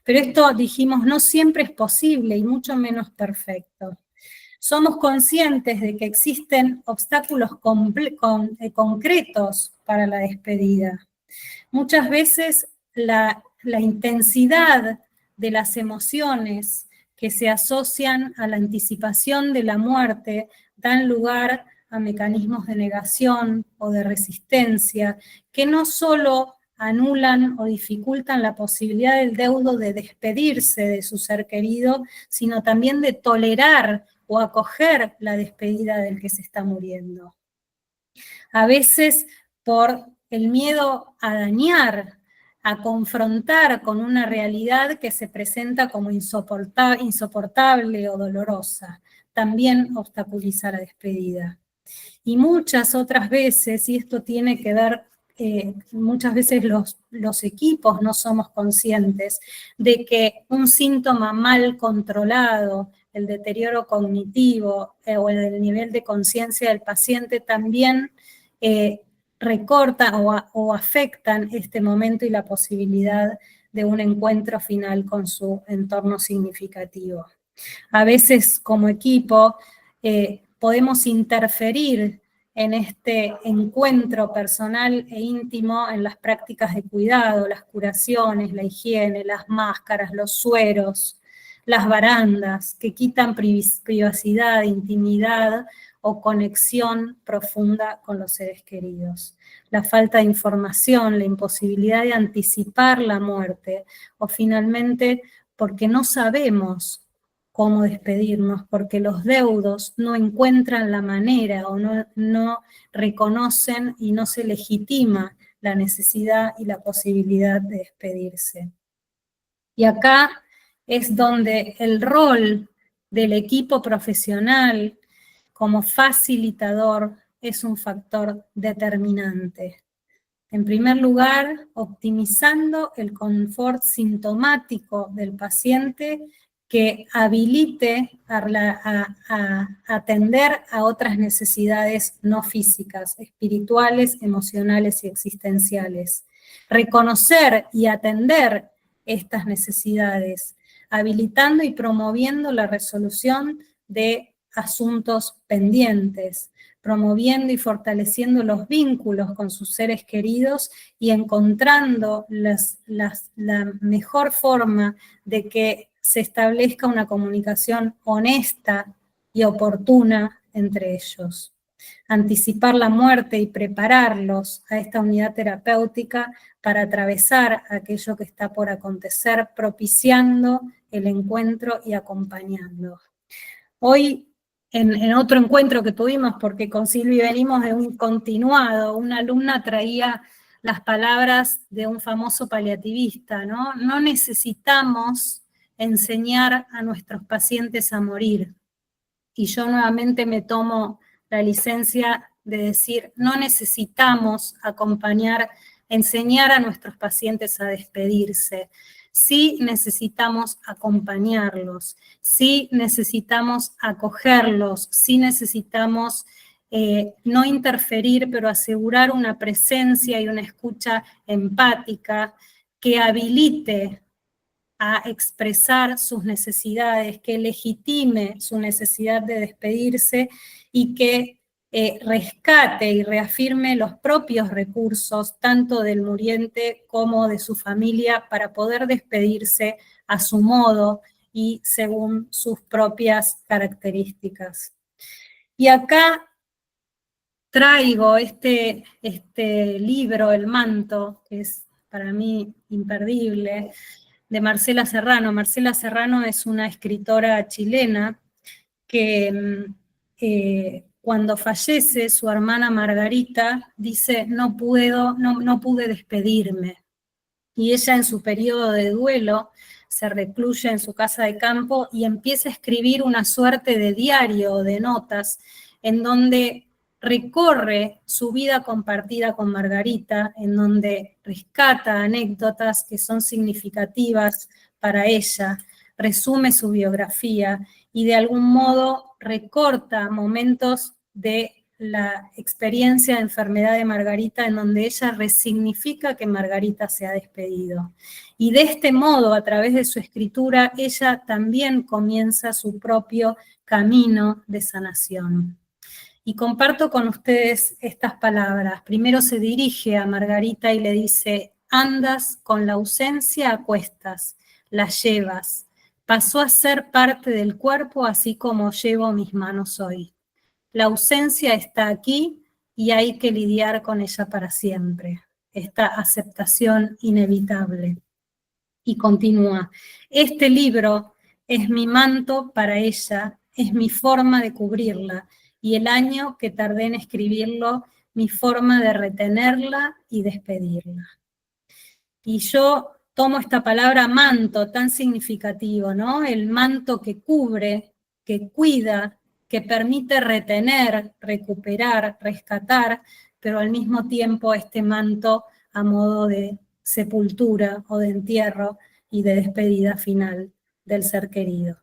Pero esto, dijimos, no siempre es posible y mucho menos perfecto. Somos conscientes de que existen obstáculos concretos para la despedida. Muchas veces la intensidad de las emociones que se asocian a la anticipación de la muerte dan lugar a mecanismos de negación o de resistencia que no solo anulan o dificultan la posibilidad del deudo de despedirse de su ser querido, sino también de tolerar o acoger la despedida del que se está muriendo. A veces por el miedo a dañar, a confrontar con una realidad que se presenta como insoportable o dolorosa, también obstaculiza la despedida. Y muchas otras veces, y esto tiene que ver, muchas veces los equipos no somos conscientes de que un síntoma mal controlado, el deterioro cognitivo o el nivel de conciencia del paciente también recortan o afectan este momento y la posibilidad de un encuentro final con su entorno significativo. A veces como equipo podemos interferir en este encuentro personal e íntimo en las prácticas de cuidado, las curaciones, la higiene, las máscaras, los sueros, las barandas que quitan privacidad, intimidad o conexión profunda con los seres queridos. La falta de información, la imposibilidad de anticipar la muerte, o finalmente porque no sabemos cómo despedirnos, porque los deudos no encuentran la manera o no reconocen y no se legitima la necesidad y la posibilidad de despedirse. Y acá es donde el rol del equipo profesional como facilitador es un factor determinante. En primer lugar, optimizando el confort sintomático del paciente que habilite a atender a otras necesidades no físicas, espirituales, emocionales y existenciales. Reconocer y atender estas necesidades, habilitando y promoviendo la resolución de asuntos pendientes, promoviendo y fortaleciendo los vínculos con sus seres queridos y encontrando la mejor forma de que se establezca una comunicación honesta y oportuna entre ellos. Anticipar la muerte y prepararlos a esta unidad terapéutica para atravesar aquello que está por acontecer, propiciando el encuentro y acompañando. Hoy, en otro encuentro que tuvimos, porque con Silvi venimos de un continuado, una alumna traía las palabras de un famoso paliativista, ¿no? No necesitamos enseñar a nuestros pacientes a morir. Y yo nuevamente me tomo la licencia de decir, no necesitamos enseñar a nuestros pacientes a despedirse. Sí necesitamos acompañarlos, sí necesitamos acogerlos, sí necesitamos no interferir, pero asegurar una presencia y una escucha empática que habilite a expresar sus necesidades, que legitime su necesidad de despedirse y que rescate y reafirme los propios recursos, tanto del muriente como de su familia, para poder despedirse a su modo y según sus propias características. Y acá traigo este libro, El manto, que es para mí imperdible, de Marcela Serrano. Marcela Serrano es una escritora chilena que cuando fallece su hermana Margarita dice, no pude despedirme. Y ella en su periodo de duelo se recluye en su casa de campo y empieza a escribir una suerte de diario o de notas en donde recorre su vida compartida con Margarita, en donde rescata anécdotas que son significativas para ella, resume su biografía y de algún modo recorta momentos de la experiencia de enfermedad de Margarita en donde ella resignifica que Margarita se ha despedido. Y de este modo, a través de su escritura, ella también comienza su propio camino de sanación. Y comparto con ustedes estas palabras. Primero se dirige a Margarita y le dice: andas con la ausencia a cuestas, la llevas. Pasó a ser parte del cuerpo así como llevo mis manos hoy. La ausencia está aquí y hay que lidiar con ella para siempre. Esta aceptación inevitable. Y continúa: este libro es mi manto para ella, es mi forma de cubrirla, y el año que tardé en escribirlo, mi forma de retenerla y despedirla. Y yo tomo esta palabra manto, tan significativo, ¿no? El manto que cubre, que cuida, que permite retener, recuperar, rescatar, pero al mismo tiempo este manto a modo de sepultura o de entierro y de despedida final del ser querido.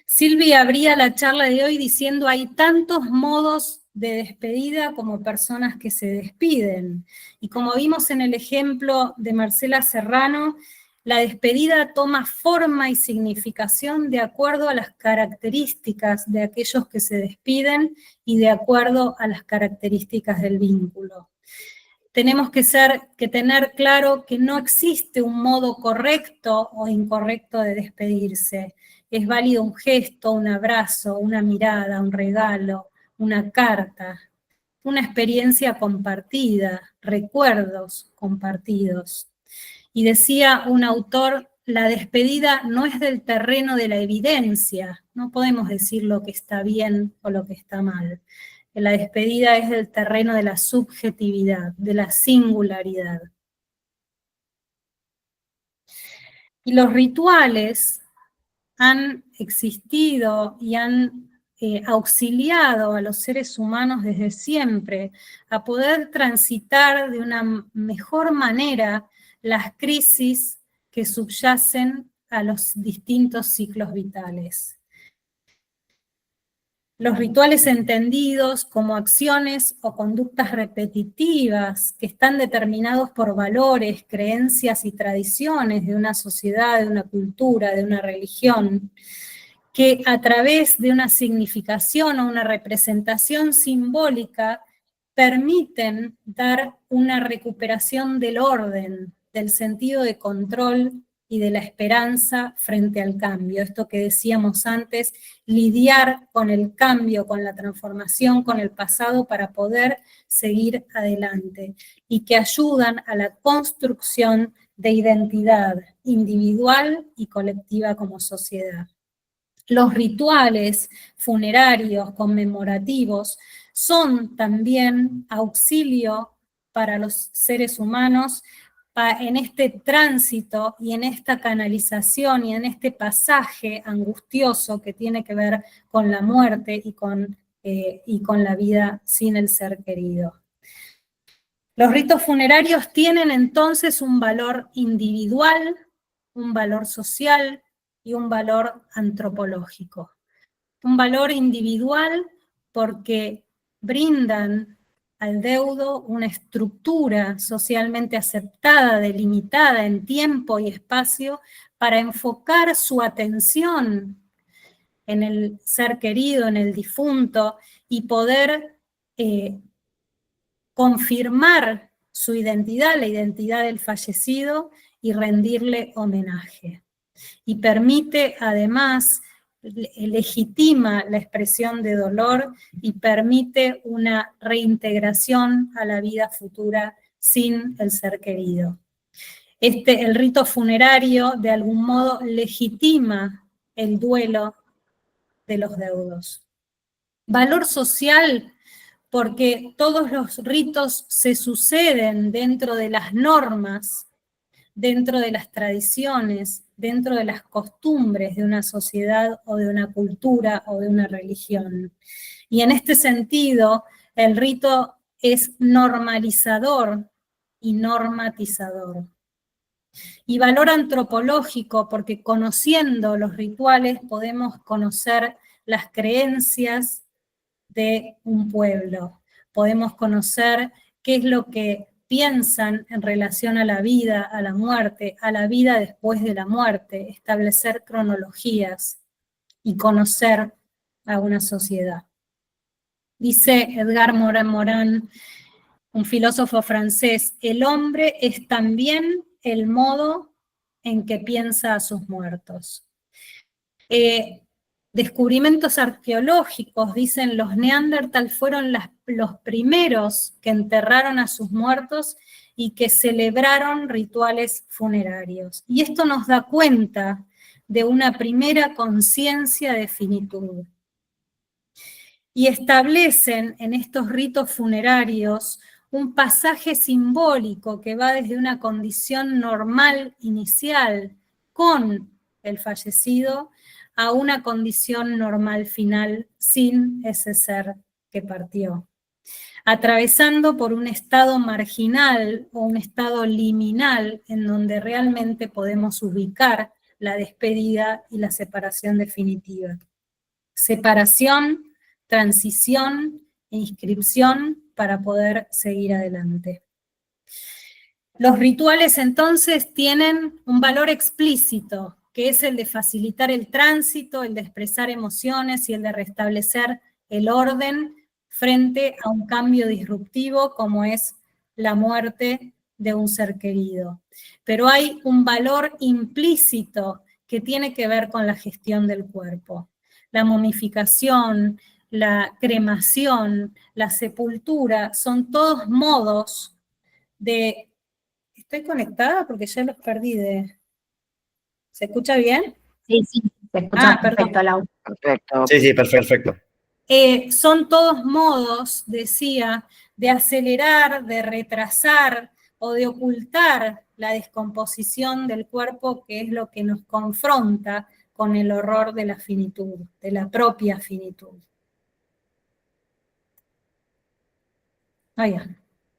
Silvia abría la charla de hoy diciendo: hay tantos modos de despedida como personas que se despiden. Y como vimos en el ejemplo de Marcela Serrano, la despedida toma forma y significación de acuerdo a las características de aquellos que se despiden y de acuerdo a las características del vínculo. Tenemos que tener claro que no existe un modo correcto o incorrecto de despedirse. Es válido un gesto, un abrazo, una mirada, un regalo, una carta, una experiencia compartida, recuerdos compartidos. Y decía un autor: la despedida no es del terreno de la evidencia, no podemos decir lo que está bien o lo que está mal. La despedida es del terreno de la subjetividad, de la singularidad. Y los rituales han existido y han auxiliado a los seres humanos desde siempre a poder transitar de una mejor manera las crisis que subyacen a los distintos ciclos vitales. Los rituales entendidos como acciones o conductas repetitivas que están determinados por valores, creencias y tradiciones de una sociedad, de una cultura, de una religión, que a través de una significación o una representación simbólica permiten dar una recuperación del orden, del sentido de control y de la esperanza frente al cambio. Esto que decíamos antes, lidiar con el cambio, con la transformación, con el pasado para poder seguir adelante y que ayudan a la construcción de identidad individual y colectiva como sociedad. Los rituales funerarios, conmemorativos, son también auxilio para los seres humanos en este tránsito y en esta canalización y en este pasaje angustioso que tiene que ver con la muerte y con la vida sin el ser querido. Los ritos funerarios tienen entonces un valor individual, un valor social y un valor antropológico. Un valor individual porque brindan al deudo una estructura socialmente aceptada, delimitada en tiempo y espacio, para enfocar su atención en el ser querido, en el difunto, y poder confirmar su identidad, la identidad del fallecido, y rendirle homenaje. Y permite, además, legitima la expresión de dolor y permite una reintegración a la vida futura sin el ser querido. El rito funerario, de algún modo, legitima el duelo de los deudos. Valor social, porque todos los ritos se suceden dentro de las normas, dentro de las tradiciones, dentro de las costumbres de una sociedad o de una cultura o de una religión. Y en este sentido, el rito es normalizador y normatizador. Y valor antropológico, porque conociendo los rituales podemos conocer las creencias de un pueblo, podemos conocer qué es lo que piensan en relación a la vida, a la muerte, a la vida después de la muerte, establecer cronologías y conocer a una sociedad. Dice Edgar Morin, un filósofo francés, el hombre es también el modo en que piensa a sus muertos. Descubrimientos arqueológicos dicen los Neandertal fueron los primeros que enterraron a sus muertos y que celebraron rituales funerarios. Y esto nos da cuenta de una primera conciencia de finitud. Y establecen en estos ritos funerarios un pasaje simbólico que va desde una condición normal inicial con el fallecido a una condición normal final sin ese ser que partió, atravesando por un estado marginal o un estado liminal en donde realmente podemos ubicar la despedida y la separación definitiva. Separación, transición e inscripción para poder seguir adelante. Los rituales entonces tienen un valor explícito, que es el de facilitar el tránsito, el de expresar emociones y el de restablecer el orden frente a un cambio disruptivo como es la muerte de un ser querido. Pero hay un valor implícito que tiene que ver con la gestión del cuerpo. La momificación, la cremación, la sepultura, son todos modos de... ¿Estoy conectada? Porque ya los perdí de... ¿Se escucha bien? Sí, sí, se escucha perfecto, Lau. Perfecto. Sí, perfecto. Son todos modos, decía, de acelerar, de retrasar o de ocultar la descomposición del cuerpo, que es lo que nos confronta con el horror de la finitud, de la propia finitud.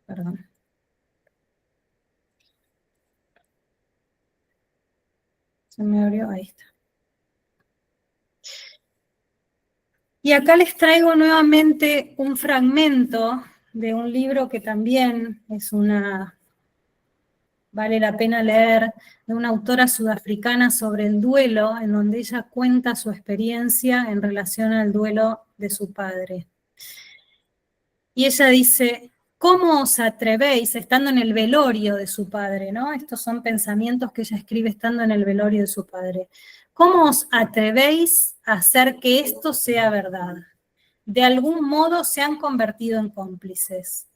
Perdón. Se me abrió, ahí está. Y acá les traigo nuevamente un fragmento de un libro que también es vale la pena leer, de una autora sudafricana sobre el duelo, en donde ella cuenta su experiencia en relación al duelo de su padre. Y ella dice, ¿cómo os atrevéis estando en el velorio de su padre? ¿No? Estos son pensamientos que ella escribe estando en el velorio de su padre. ¿Cómo os atrevéis a hacer que esto sea verdad? De algún modo se han convertido en cómplices.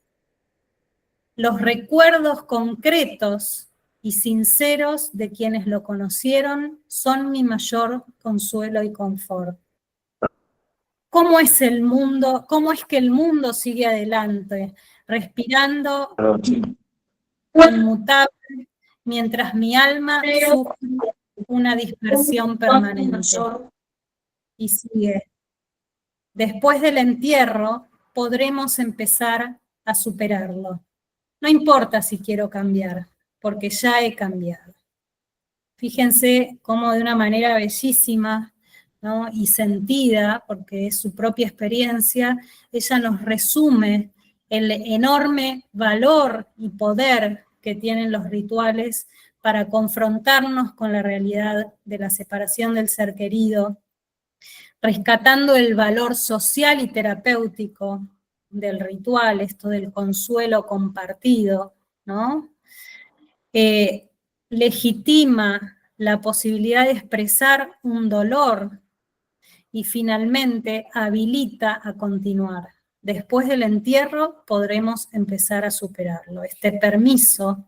Los recuerdos concretos y sinceros de quienes lo conocieron son mi mayor consuelo y confort. ¿Cómo es el mundo? ¿Cómo es que el mundo sigue adelante, respirando inmutable, mientras mi alma sufre una dispersión permanente? Y sigue. Después del entierro podremos empezar a superarlo. No importa si quiero cambiar, porque ya he cambiado. Fíjense cómo de una manera bellísima, ¿no? Y sentida, porque es su propia experiencia, ella nos resume el enorme valor y poder que tienen los rituales para confrontarnos con la realidad de la separación del ser querido, rescatando el valor social y terapéutico del ritual, esto del consuelo compartido, ¿no? Legitima la posibilidad de expresar un dolor y finalmente habilita a continuar. Después del entierro podremos empezar a superarlo. Este permiso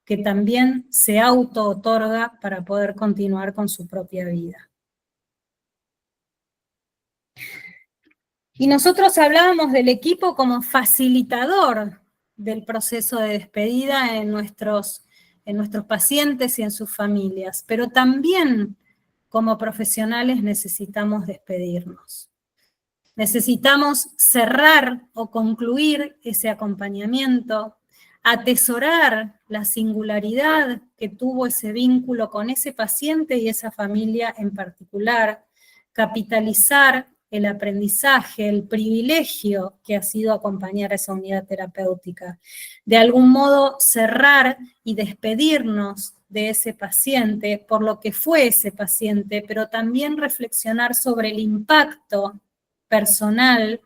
que también se auto-otorga para poder continuar con su propia vida. Y nosotros hablábamos del equipo como facilitador del proceso de despedida en nuestros pacientes y en sus familias, pero también como profesionales necesitamos despedirnos. Necesitamos cerrar o concluir ese acompañamiento, atesorar la singularidad que tuvo ese vínculo con ese paciente y esa familia en particular, capitalizar el aprendizaje, el privilegio que ha sido acompañar a esa unidad terapéutica. De algún modo cerrar y despedirnos de ese paciente por lo que fue ese paciente, pero también reflexionar sobre el impacto personal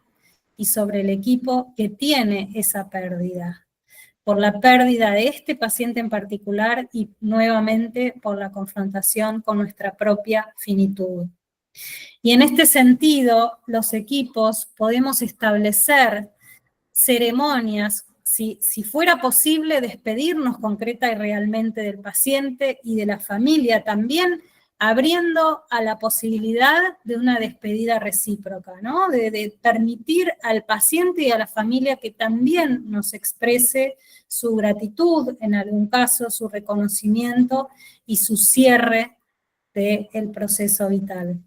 y sobre el equipo que tiene esa pérdida, por la pérdida de este paciente en particular y nuevamente por la confrontación con nuestra propia finitud. Y en este sentido, los equipos podemos establecer ceremonias, si fuera posible, despedirnos concreta y realmente del paciente y de la familia, también abriendo a la posibilidad de una despedida recíproca, ¿no? De permitir al paciente y a la familia que también nos exprese su gratitud, en algún caso su reconocimiento y su cierre del proceso vital.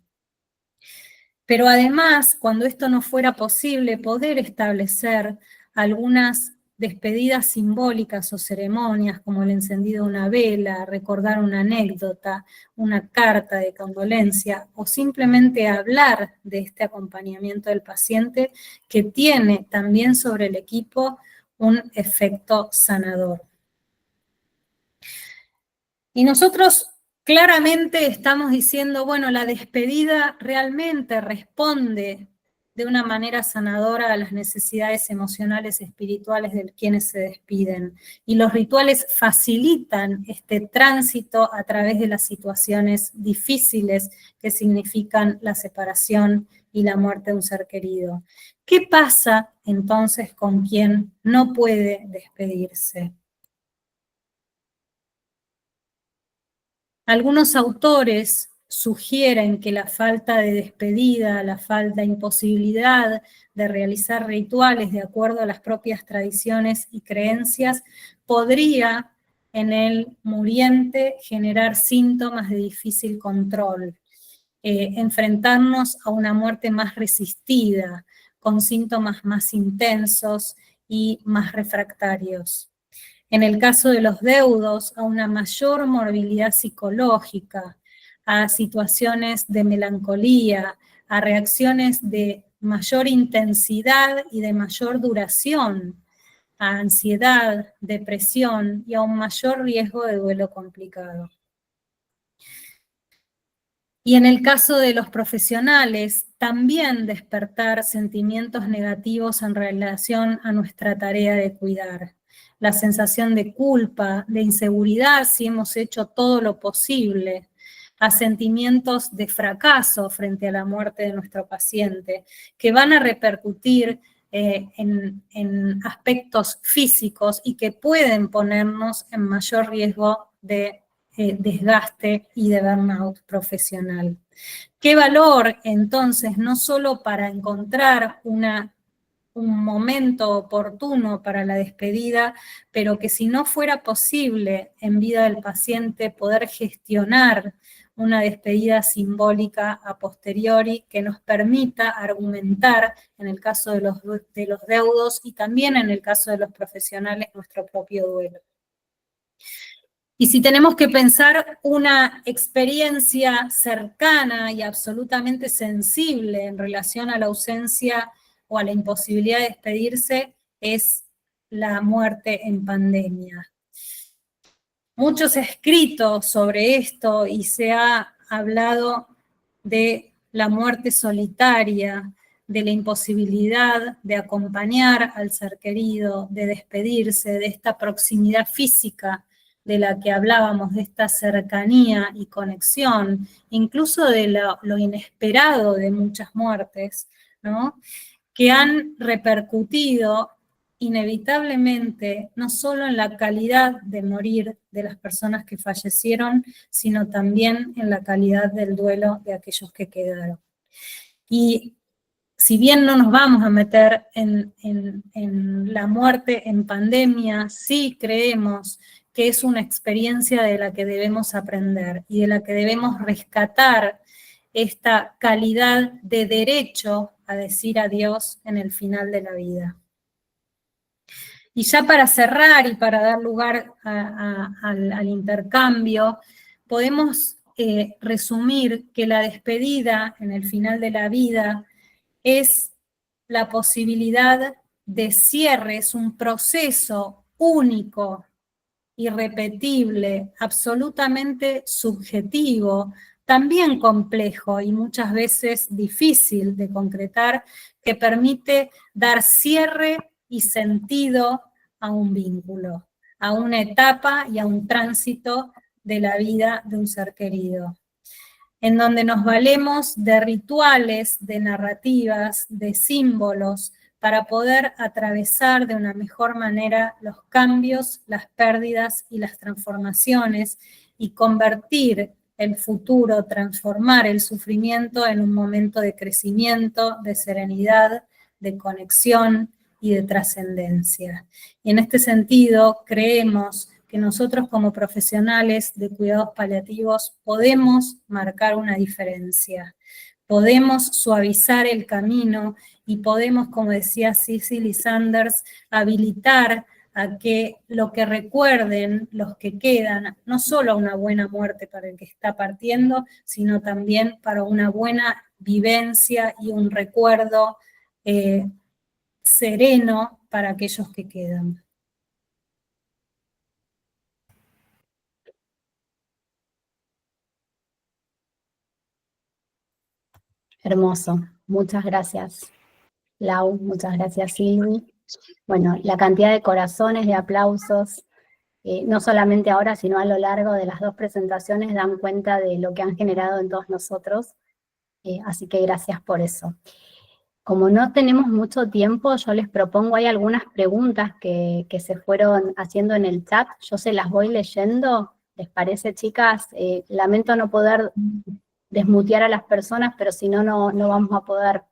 Pero además, cuando esto no fuera posible, poder establecer algunas despedidas simbólicas o ceremonias, como el encendido de una vela, recordar una anécdota, una carta de condolencia, o simplemente hablar de este acompañamiento del paciente, que tiene también sobre el equipo un efecto sanador. Y nosotros claramente estamos diciendo, bueno, la despedida realmente responde de una manera sanadora a las necesidades emocionales y espirituales de quienes se despiden. Y los rituales facilitan este tránsito a través de las situaciones difíciles que significan la separación y la muerte de un ser querido. ¿Qué pasa entonces con quien no puede despedirse? Algunos autores sugieren que la falta de despedida, la falta de imposibilidad de realizar rituales de acuerdo a las propias tradiciones y creencias podría en el muriente generar síntomas de difícil control, enfrentarnos a una muerte más resistida, con síntomas más intensos y más refractarios. En el caso de los deudos, a una mayor morbilidad psicológica, a situaciones de melancolía, a reacciones de mayor intensidad y de mayor duración, a ansiedad, depresión y a un mayor riesgo de duelo complicado. Y en el caso de los profesionales, también despertar sentimientos negativos en relación a nuestra tarea de cuidar. La sensación de culpa, de inseguridad si hemos hecho todo lo posible, a sentimientos de fracaso frente a la muerte de nuestro paciente, que van a repercutir en aspectos físicos y que pueden ponernos en mayor riesgo de desgaste y de burnout profesional. ¿Qué valor entonces, no solo para encontrar un momento oportuno para la despedida, pero que si no fuera posible en vida del paciente poder gestionar una despedida simbólica a posteriori que nos permita argumentar, en el caso de los deudos y también en el caso de los profesionales, nuestro propio duelo? Y si tenemos que pensar una experiencia cercana y absolutamente sensible en relación a la ausencia o a la imposibilidad de despedirse, es la muerte en pandemia. Mucho se ha escrito sobre esto y se ha hablado de la muerte solitaria, de la imposibilidad de acompañar al ser querido, de despedirse, de esta proximidad física de la que hablábamos, de esta cercanía y conexión, incluso de lo inesperado de muchas muertes, ¿no? Que han repercutido inevitablemente no solo en la calidad de morir de las personas que fallecieron, sino también en la calidad del duelo de aquellos que quedaron. Y si bien no nos vamos a meter en la muerte en pandemia, sí creemos que es una experiencia de la que debemos aprender y de la que debemos rescatar esta calidad de derecho a decir adiós en el final de la vida. Y ya para cerrar y para dar lugar al intercambio, podemos resumir que la despedida en el final de la vida es la posibilidad de cierre, es un proceso único, irrepetible, absolutamente subjetivo, también complejo y muchas veces difícil de concretar, que permite dar cierre y sentido a un vínculo, a una etapa y a un tránsito de la vida de un ser querido, en donde nos valemos de rituales, de narrativas, de símbolos, para poder atravesar de una mejor manera los cambios, las pérdidas y las transformaciones, y convertir el futuro, transformar el sufrimiento en un momento de crecimiento, de serenidad, de conexión y de trascendencia. Y en este sentido, creemos que nosotros como profesionales de cuidados paliativos podemos marcar una diferencia, podemos suavizar el camino y podemos, como decía Cicely Saunders, habilitar a que lo que recuerden los que quedan, no solo una buena muerte para el que está partiendo, sino también para una buena vivencia y un recuerdo sereno para aquellos que quedan. Hermoso. Muchas gracias, Lau. Muchas gracias, Silvi. Bueno, la cantidad de corazones, de aplausos, no solamente ahora, sino a lo largo de las dos presentaciones, dan cuenta de lo que han generado en todos nosotros. Así que gracias por eso. Como no tenemos mucho tiempo, yo les propongo, hay algunas preguntas que se fueron haciendo en el chat, yo se las voy leyendo. ¿Les parece, chicas? Lamento no poder desmutear a las personas, pero si no, no vamos a poder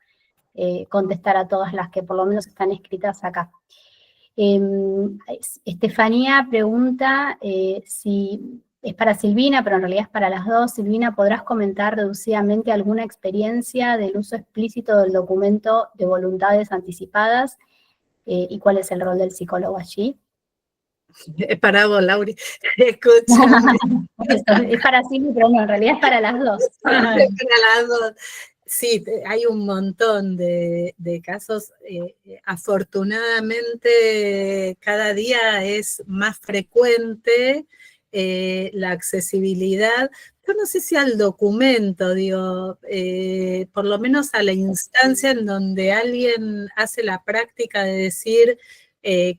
contestar a todas las que por lo menos están escritas acá. Estefanía pregunta si es para Silvina, pero en realidad es para las dos. Silvina, ¿podrás comentar reducidamente alguna experiencia del uso explícito del documento de voluntades anticipadas y cuál es el rol del psicólogo allí? Es para vos, Lauri. Escúchame. Es para Silvina, pero no, en realidad es para las dos. Es para las dos. Sí, hay un montón de casos. Afortunadamente, cada día es más frecuente la accesibilidad. Yo no sé si al documento, digo, por lo menos a la instancia en donde alguien hace la práctica de decir,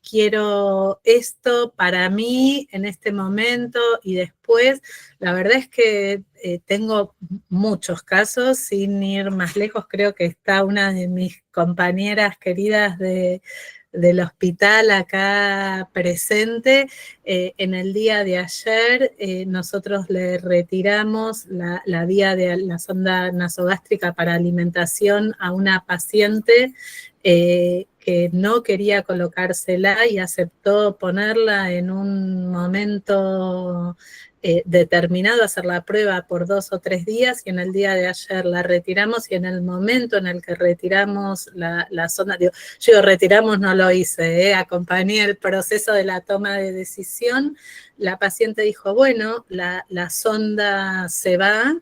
quiero esto para mí en este momento y después. La verdad es que tengo muchos casos, sin ir más lejos. Creo que está una de mis compañeras queridas del hospital acá presente. En el día de ayer nosotros le retiramos la vía de la sonda nasogástrica para alimentación a una paciente que no quería colocársela y aceptó ponerla en un momento determinado, hacer la prueba por 2 o 3 días, y en el día de ayer la retiramos, y en el momento en el que retiramos la sonda, yo retiramos, no lo hice, acompañé el proceso de la toma de decisión. La paciente dijo, bueno, la sonda se va,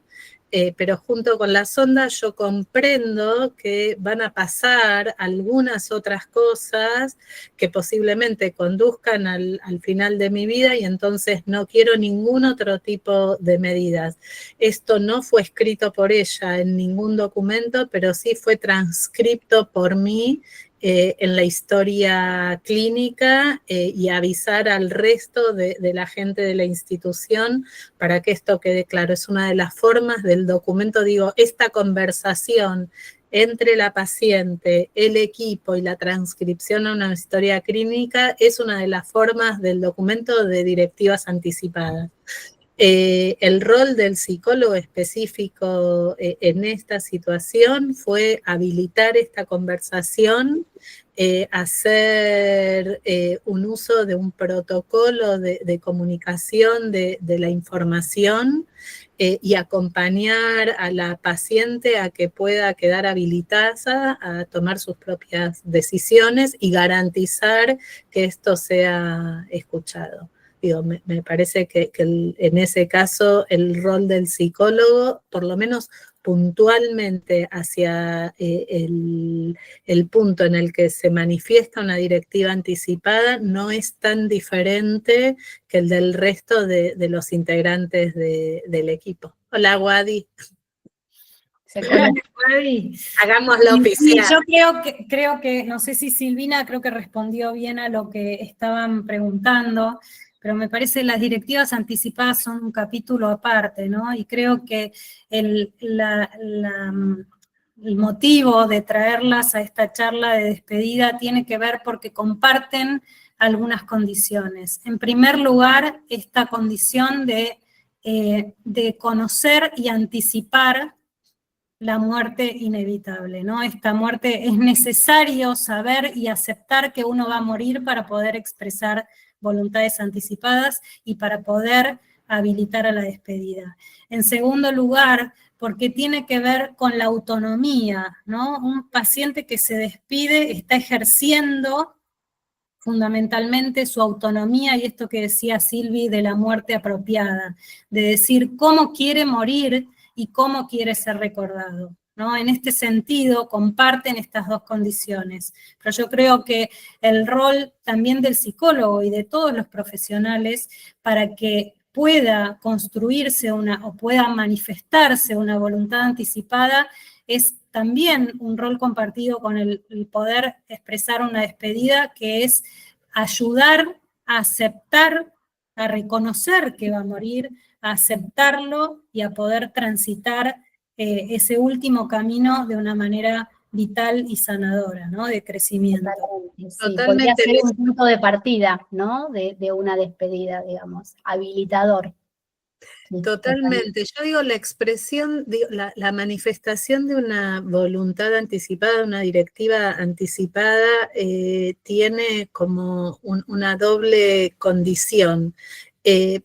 pero junto con la sonda yo comprendo que van a pasar algunas otras cosas que posiblemente conduzcan al final de mi vida, y entonces no quiero ningún otro tipo de medidas. Esto no fue escrito por ella en ningún documento, pero sí fue transcripto por mí en la historia clínica, y avisar al resto de la gente de la institución para que esto quede claro. Es una de las formas del documento, digo, esta conversación entre la paciente, el equipo y la transcripción a una historia clínica es una de las formas del documento de directivas anticipadas. El rol del psicólogo específico en esta situación fue habilitar esta conversación, hacer un uso de un protocolo de comunicación de la información, y acompañar a la paciente a que pueda quedar habilitada a tomar sus propias decisiones y garantizar que esto sea escuchado. Digo, me parece que en ese caso el rol del psicólogo, por lo menos puntualmente hacia el punto en el que se manifiesta una directiva anticipada, no es tan diferente que el del resto de los integrantes del equipo. Hola, Wadi. Hola, Wadi. Hagámoslo oficial. Sí, yo creo que, no sé si Silvina creo que respondió bien a lo que estaban preguntando, pero me parece que las directivas anticipadas son un capítulo aparte, ¿no? Y creo que el motivo de traerlas a esta charla de despedida tiene que ver porque comparten algunas condiciones. En primer lugar, esta condición de conocer y anticipar la muerte inevitable, ¿no? Esta muerte es necesario saber y aceptar que uno va a morir para poder expresar voluntades anticipadas y para poder habilitar a la despedida. En segundo lugar, porque tiene que ver con la autonomía, ¿no? Un paciente que se despide está ejerciendo fundamentalmente su autonomía y esto que decía Silvi de la muerte apropiada, de decir cómo quiere morir y cómo quiere ser recordado, ¿no? En este sentido, comparten estas dos condiciones. Pero yo creo que el rol también del psicólogo y de todos los profesionales para que pueda construirse o pueda manifestarse una voluntad anticipada es también un rol compartido con el poder expresar una despedida, que es ayudar a aceptar, a reconocer que va a morir, a aceptarlo y a poder transitar ese último camino de una manera vital y sanadora, ¿no? De crecimiento. Sí, podría ser un punto de partida, ¿no? De una despedida, digamos, habilitador. Totalmente. Yo digo la expresión, la manifestación de una voluntad anticipada, una directiva anticipada, tiene como una doble condición.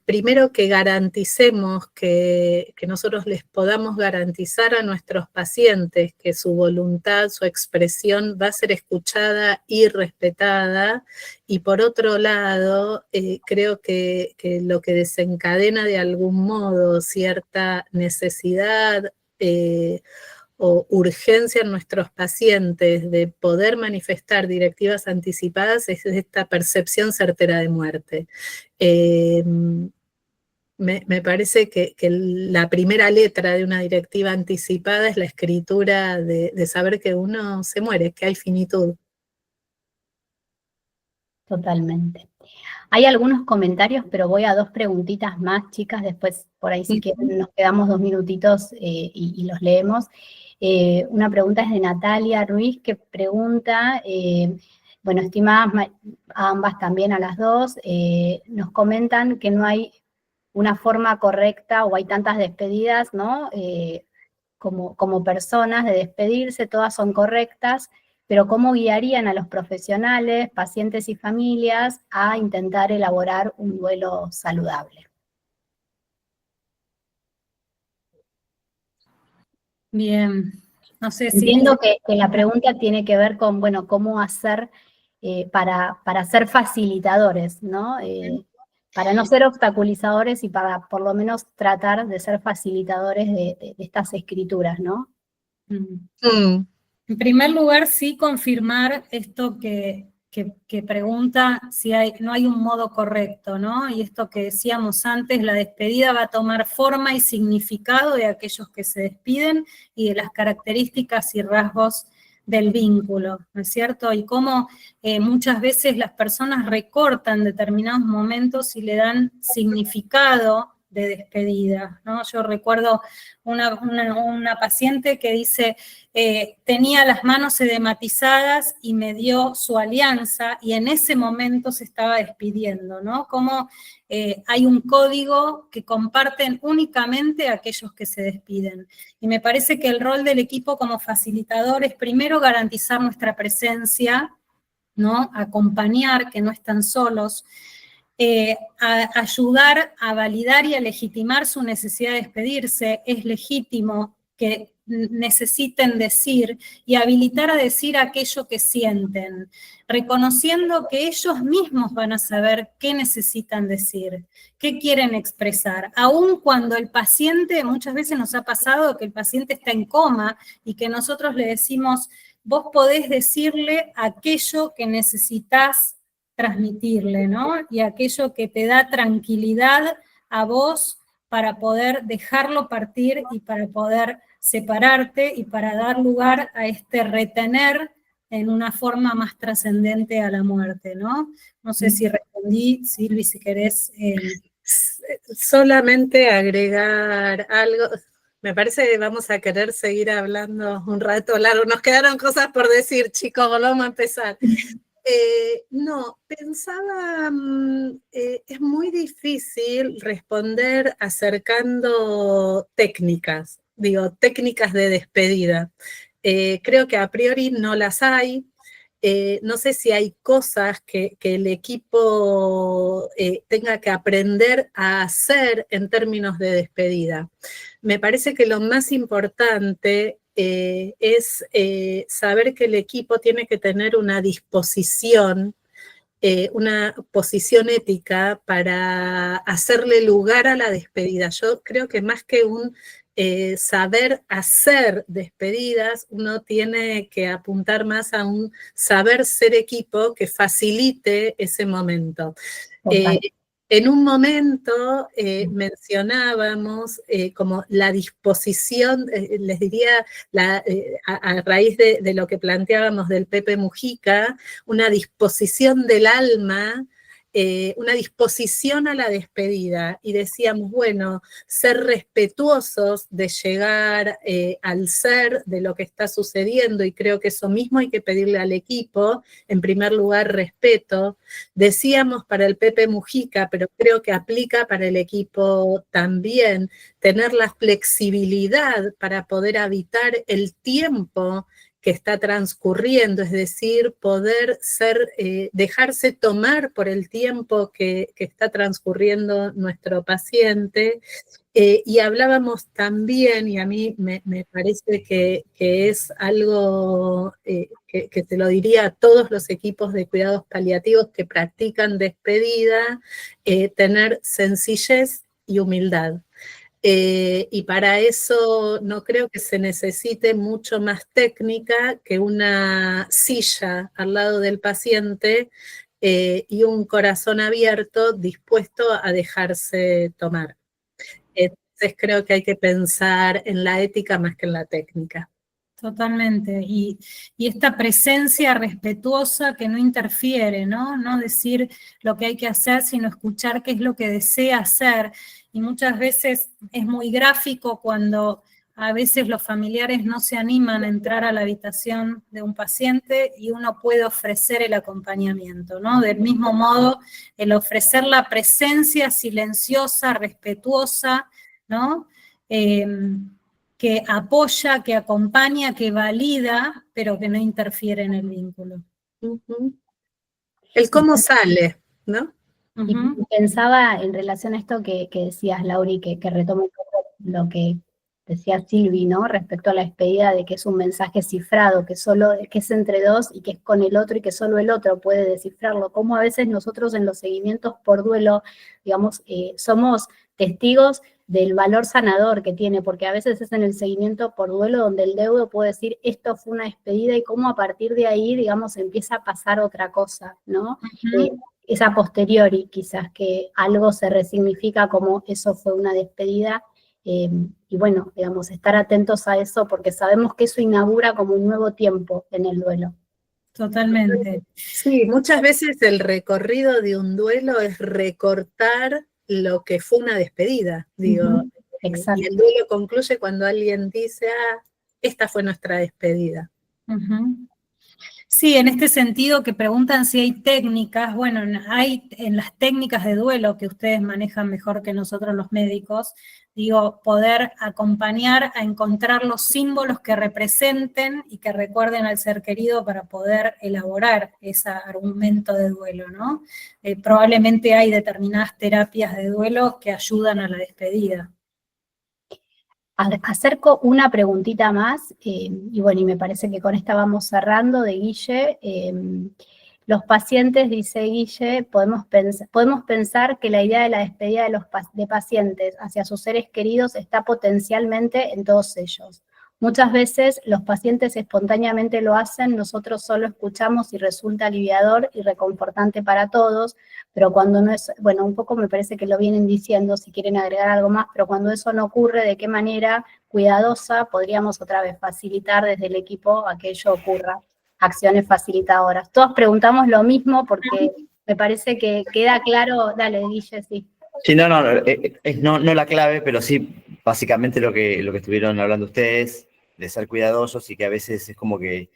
Primero, que garanticemos que nosotros les podamos garantizar a nuestros pacientes que su voluntad, su expresión va a ser escuchada y respetada. Y por otro lado, creo que lo que desencadena de algún modo cierta necesidad o urgencia en nuestros pacientes de poder manifestar directivas anticipadas es esta percepción certera de muerte. Me parece que la primera letra de una directiva anticipada es la escritura de saber que uno se muere, que hay finitud. Totalmente. Hay algunos comentarios, pero voy a 2 preguntitas más, chicas, después por ahí si quieren nos quedamos 2 minutitos y los leemos. Una pregunta es de Natalia Ruiz, que pregunta, bueno, estimadas a ambas también, a las dos, nos comentan que no hay una forma correcta o hay tantas despedidas, ¿no? Como personas de despedirse, todas son correctas, pero ¿cómo guiarían a los profesionales, pacientes y familias a intentar elaborar un duelo saludable? Bien, no sé si... Entiendo que la pregunta tiene que ver con, bueno, cómo hacer para ser facilitadores, ¿no? Para no ser obstaculizadores y para por lo menos tratar de ser facilitadores de estas escrituras, ¿no? En primer lugar, sí confirmar esto que pregunta si no hay un modo correcto, ¿no? Y esto que decíamos antes, la despedida va a tomar forma y significado de aquellos que se despiden y de las características y rasgos del vínculo, ¿no es cierto? Y cómo muchas veces las personas recortan determinados momentos y le dan significado de despedida, ¿no? Yo recuerdo una paciente que dice, tenía las manos edematizadas y me dio su alianza y en ese momento se estaba despidiendo, ¿no? Como hay un código que comparten únicamente aquellos que se despiden. Y me parece que el rol del equipo como facilitador es primero garantizar nuestra presencia, ¿no? Acompañar, que no están solos, a ayudar a validar y a legitimar su necesidad de despedirse. Es legítimo que necesiten decir y habilitar a decir aquello que sienten, reconociendo que ellos mismos van a saber qué necesitan decir, qué quieren expresar, aun cuando el paciente, muchas veces nos ha pasado que el paciente está en coma y que nosotros le decimos, vos podés decirle aquello que necesitas transmitirle, ¿no? Y aquello que te da tranquilidad a vos para poder dejarlo partir y para poder separarte y para dar lugar a este retener en una forma más trascendente a la muerte, ¿no? No sé si respondí, Silvi, si querés. Solamente agregar algo. Me parece que vamos a querer seguir hablando un rato largo. Nos quedaron cosas por decir, chicos, volvamos a empezar. No, pensaba, es muy difícil responder acercando técnicas, digo, técnicas de despedida. Creo que a priori no las hay. No sé si hay cosas que el equipo tenga que aprender a hacer en términos de despedida. Me parece que lo más importante es saber que el equipo tiene que tener una disposición, una posición ética para hacerle lugar a la despedida. Yo creo que más que un saber hacer despedidas, uno tiene que apuntar más a un saber ser equipo que facilite ese momento. En un momento mencionábamos como la disposición, les diría, a raíz de lo que planteábamos del Pepe Mujica, una disposición del alma, una disposición a la despedida. Y decíamos, bueno, ser respetuosos de llegar al ser de lo que está sucediendo, y creo que eso mismo hay que pedirle al equipo. En primer lugar, respeto. Decíamos para el Pepe Mujica, pero creo que aplica para el equipo también, tener la flexibilidad para poder habitar el tiempo que está transcurriendo, es decir, poder dejarse tomar por el tiempo que está transcurriendo nuestro paciente. Y hablábamos también, y a mí me parece que es algo que te lo diría a todos los equipos de cuidados paliativos que practican despedida, tener sencillez y humildad. Y para eso no creo que se necesite mucho más técnica que una silla al lado del paciente y un corazón abierto dispuesto a dejarse tomar. Entonces creo que hay que pensar en la ética más que en la técnica. Totalmente, y esta presencia respetuosa que no interfiere, ¿no? No decir lo que hay que hacer, sino escuchar qué es lo que desea hacer. Y muchas veces es muy gráfico cuando a veces los familiares no se animan a entrar a la habitación de un paciente y uno puede ofrecer el acompañamiento, ¿no? Del mismo modo, el ofrecer la presencia silenciosa, respetuosa, ¿no? Que apoya, que acompaña, que valida, pero que no interfiere en el vínculo. El cómo sale, ¿no? Y pensaba en relación a esto que decías, Lauri, que retome un poco lo que decía Silvi, ¿no? Respecto a la despedida, de que es un mensaje cifrado, que es entre dos y que es con el otro y que solo el otro puede descifrarlo. Como a veces nosotros en los seguimientos por duelo, digamos, somos testigos del valor sanador que tiene, porque a veces es en el seguimiento por duelo donde el deudo puede decir, esto fue una despedida, y cómo a partir de ahí, digamos, empieza a pasar otra cosa, ¿no? Es a posteriori, quizás, que algo se resignifica como eso fue una despedida, y bueno, digamos, estar atentos a eso, porque sabemos que eso inaugura como un nuevo tiempo en el duelo. Totalmente. Sí, muchas veces el recorrido de un duelo es recortar lo que fue una despedida, digo. Exacto. Y el duelo concluye cuando alguien dice, esta fue nuestra despedida. Sí, en este sentido que preguntan si hay técnicas, bueno, hay en las técnicas de duelo que ustedes manejan mejor que nosotros los médicos, digo, poder acompañar a encontrar los símbolos que representen y que recuerden al ser querido para poder elaborar ese argumento de duelo, ¿no? Probablemente hay determinadas terapias de duelo que ayudan a la despedida. Acerco una preguntita más, y bueno, y me parece que con esta vamos cerrando, de Guille. Los pacientes, dice Guille, podemos pensar que la idea de la despedida de pacientes hacia sus seres queridos está potencialmente en todos ellos. Muchas veces los pacientes espontáneamente lo hacen, nosotros solo escuchamos y resulta aliviador y reconfortante para todos, pero cuando no es, bueno, un poco me parece que lo vienen diciendo, si quieren agregar algo más, pero cuando eso no ocurre, ¿de qué manera cuidadosa podríamos otra vez facilitar desde el equipo a que ello ocurra? Acciones facilitadoras. Todos preguntamos lo mismo porque me parece que queda claro. Dale, Guille, sí. Sí, no, no la clave, pero sí básicamente lo que estuvieron hablando ustedes, de ser cuidadosos y que a veces es como que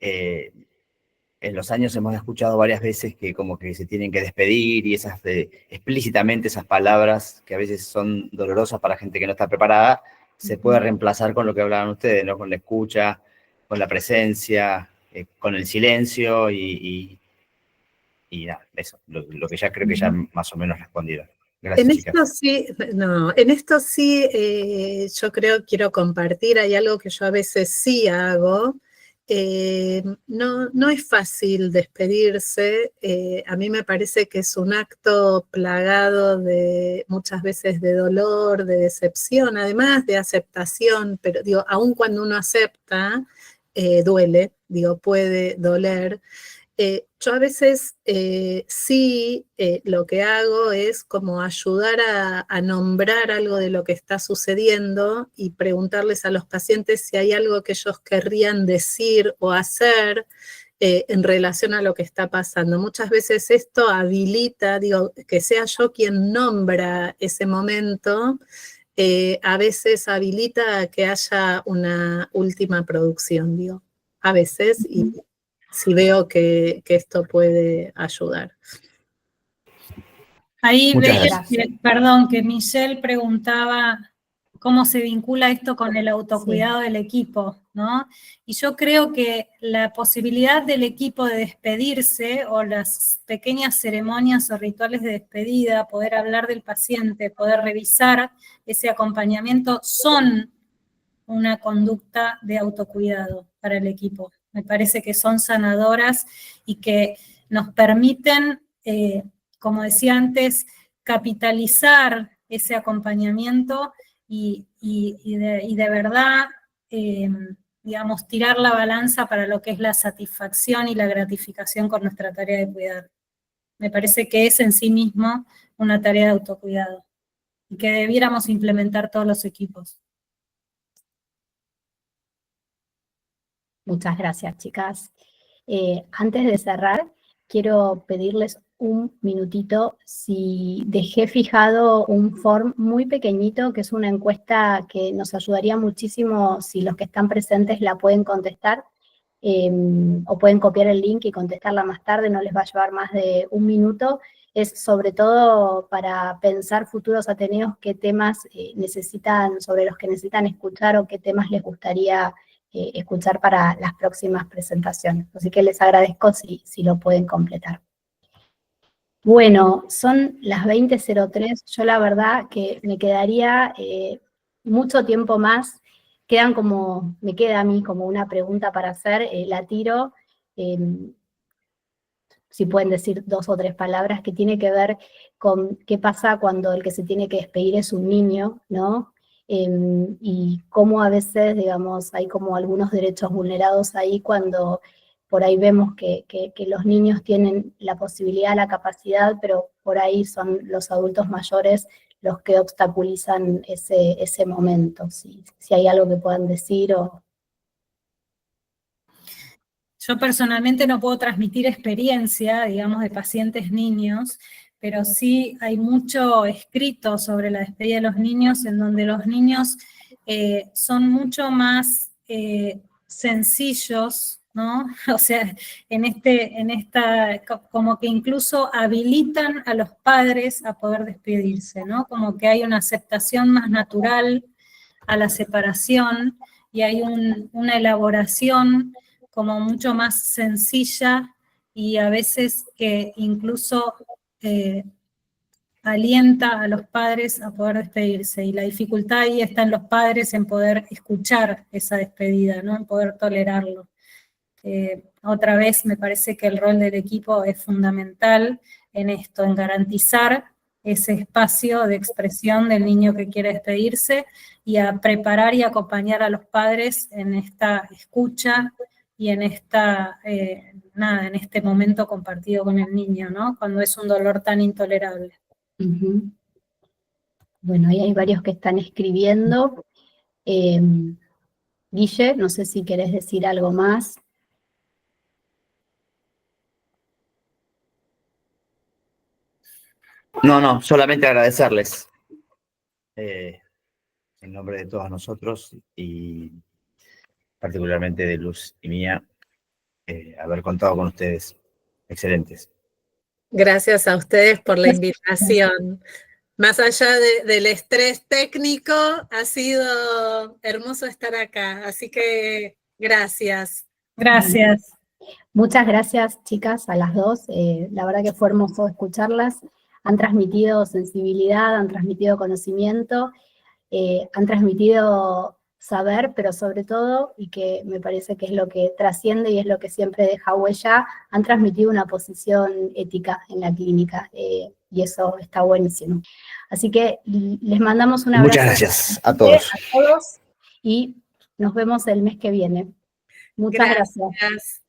en los años hemos escuchado varias veces que como que se tienen que despedir y explícitamente esas palabras que a veces son dolorosas para gente que no está preparada, se puede reemplazar con lo que hablaban ustedes, ¿no? Con la escucha, con la presencia, con el silencio y nada, eso, lo que ya creo que ya más o menos respondieron. Gracias, En chicas. esto sí, no, en esto sí yo quiero compartir, hay algo que yo a veces sí hago. No es fácil despedirse, a mí me parece que es un acto plagado de muchas veces de dolor, de decepción, además de aceptación, pero digo, aun cuando uno acepta, duele, digo, puede doler. Yo a veces sí lo que hago es como ayudar a nombrar algo de lo que está sucediendo y preguntarles a los pacientes si hay algo que ellos querrían decir o hacer en relación a lo que está pasando. Muchas veces esto habilita, digo, que sea yo quien nombra ese momento, a veces habilita a que haya una última producción, digo, a veces, y si veo que esto puede ayudar. Ahí Muchas veía, gracias. perdón, que Michelle preguntaba cómo se vincula esto con el autocuidado del equipo, ¿no? Y yo creo que la posibilidad del equipo de despedirse o las pequeñas ceremonias o rituales de despedida, poder hablar del paciente, poder revisar ese acompañamiento, son una conducta de autocuidado para el equipo. Me parece que son sanadoras y que nos permiten, como decía antes, capitalizar ese acompañamiento y de verdad, digamos, tirar la balanza para lo que es la satisfacción y la gratificación con nuestra tarea de cuidar. Me parece que es en sí mismo una tarea de autocuidado y que debiéramos implementar todos los equipos. Muchas gracias, chicas. Antes de cerrar, quiero pedirles un minutito. Si dejé fijado un form muy pequeñito, que es una encuesta que nos ayudaría muchísimo si los que están presentes la pueden contestar, o pueden copiar el link y contestarla más tarde, no les va a llevar más de un minuto. Es sobre todo para pensar futuros ateneos qué temas sobre los que necesitan escuchar o qué temas les gustaría escuchar para las próximas presentaciones. Así que les agradezco si lo pueden completar. Bueno, son las 20:03. Yo la verdad que me quedaría mucho tiempo más. Me queda a mí como una pregunta para hacer, la tiro. Si pueden decir 2 o 3 palabras, que tiene que ver con qué pasa cuando el que se tiene que despedir es un niño, ¿no? Y cómo a veces, digamos, hay como algunos derechos vulnerados ahí cuando por ahí vemos que los niños tienen la posibilidad, la capacidad, pero por ahí son los adultos mayores los que obstaculizan ese momento. Si hay algo que puedan decir o... Yo personalmente no puedo transmitir experiencia, digamos, de pacientes niños, pero sí hay mucho escrito sobre la despedida de los niños, en donde los niños son mucho más sencillos, ¿no? O sea, como que incluso habilitan a los padres a poder despedirse, ¿no? Como que hay una aceptación más natural a la separación y hay una elaboración como mucho más sencilla y a veces que incluso alienta a los padres a poder despedirse. Y la dificultad ahí está en los padres en poder escuchar esa despedida, ¿no? En poder tolerarlo. Otra vez me parece que el rol del equipo es fundamental en esto, en garantizar ese espacio de expresión del niño que quiere despedirse y a preparar y acompañar a los padres en esta escucha y en en este momento compartido con el niño, ¿no? Cuando es un dolor tan intolerable. Ujú. Bueno, ahí hay varios que están escribiendo. Guille, no sé si querés decir algo más. No, solamente agradecerles en nombre de todos nosotros y particularmente de Luz y mía, haber contado con ustedes. Excelentes. Gracias a ustedes por la invitación. Más allá del estrés técnico, ha sido hermoso estar acá, así que gracias. Gracias. Muchas gracias, chicas, a las dos. La verdad que fue hermoso escucharlas. Han transmitido sensibilidad, han transmitido conocimiento, han transmitido saber, pero sobre todo, y que me parece que es lo que trasciende y es lo que siempre deja huella, han transmitido una posición ética en la clínica, y eso está buenísimo. Así que les mandamos un abrazo. Muchas gracias a todos. A todos y nos vemos el mes que viene. Muchas gracias.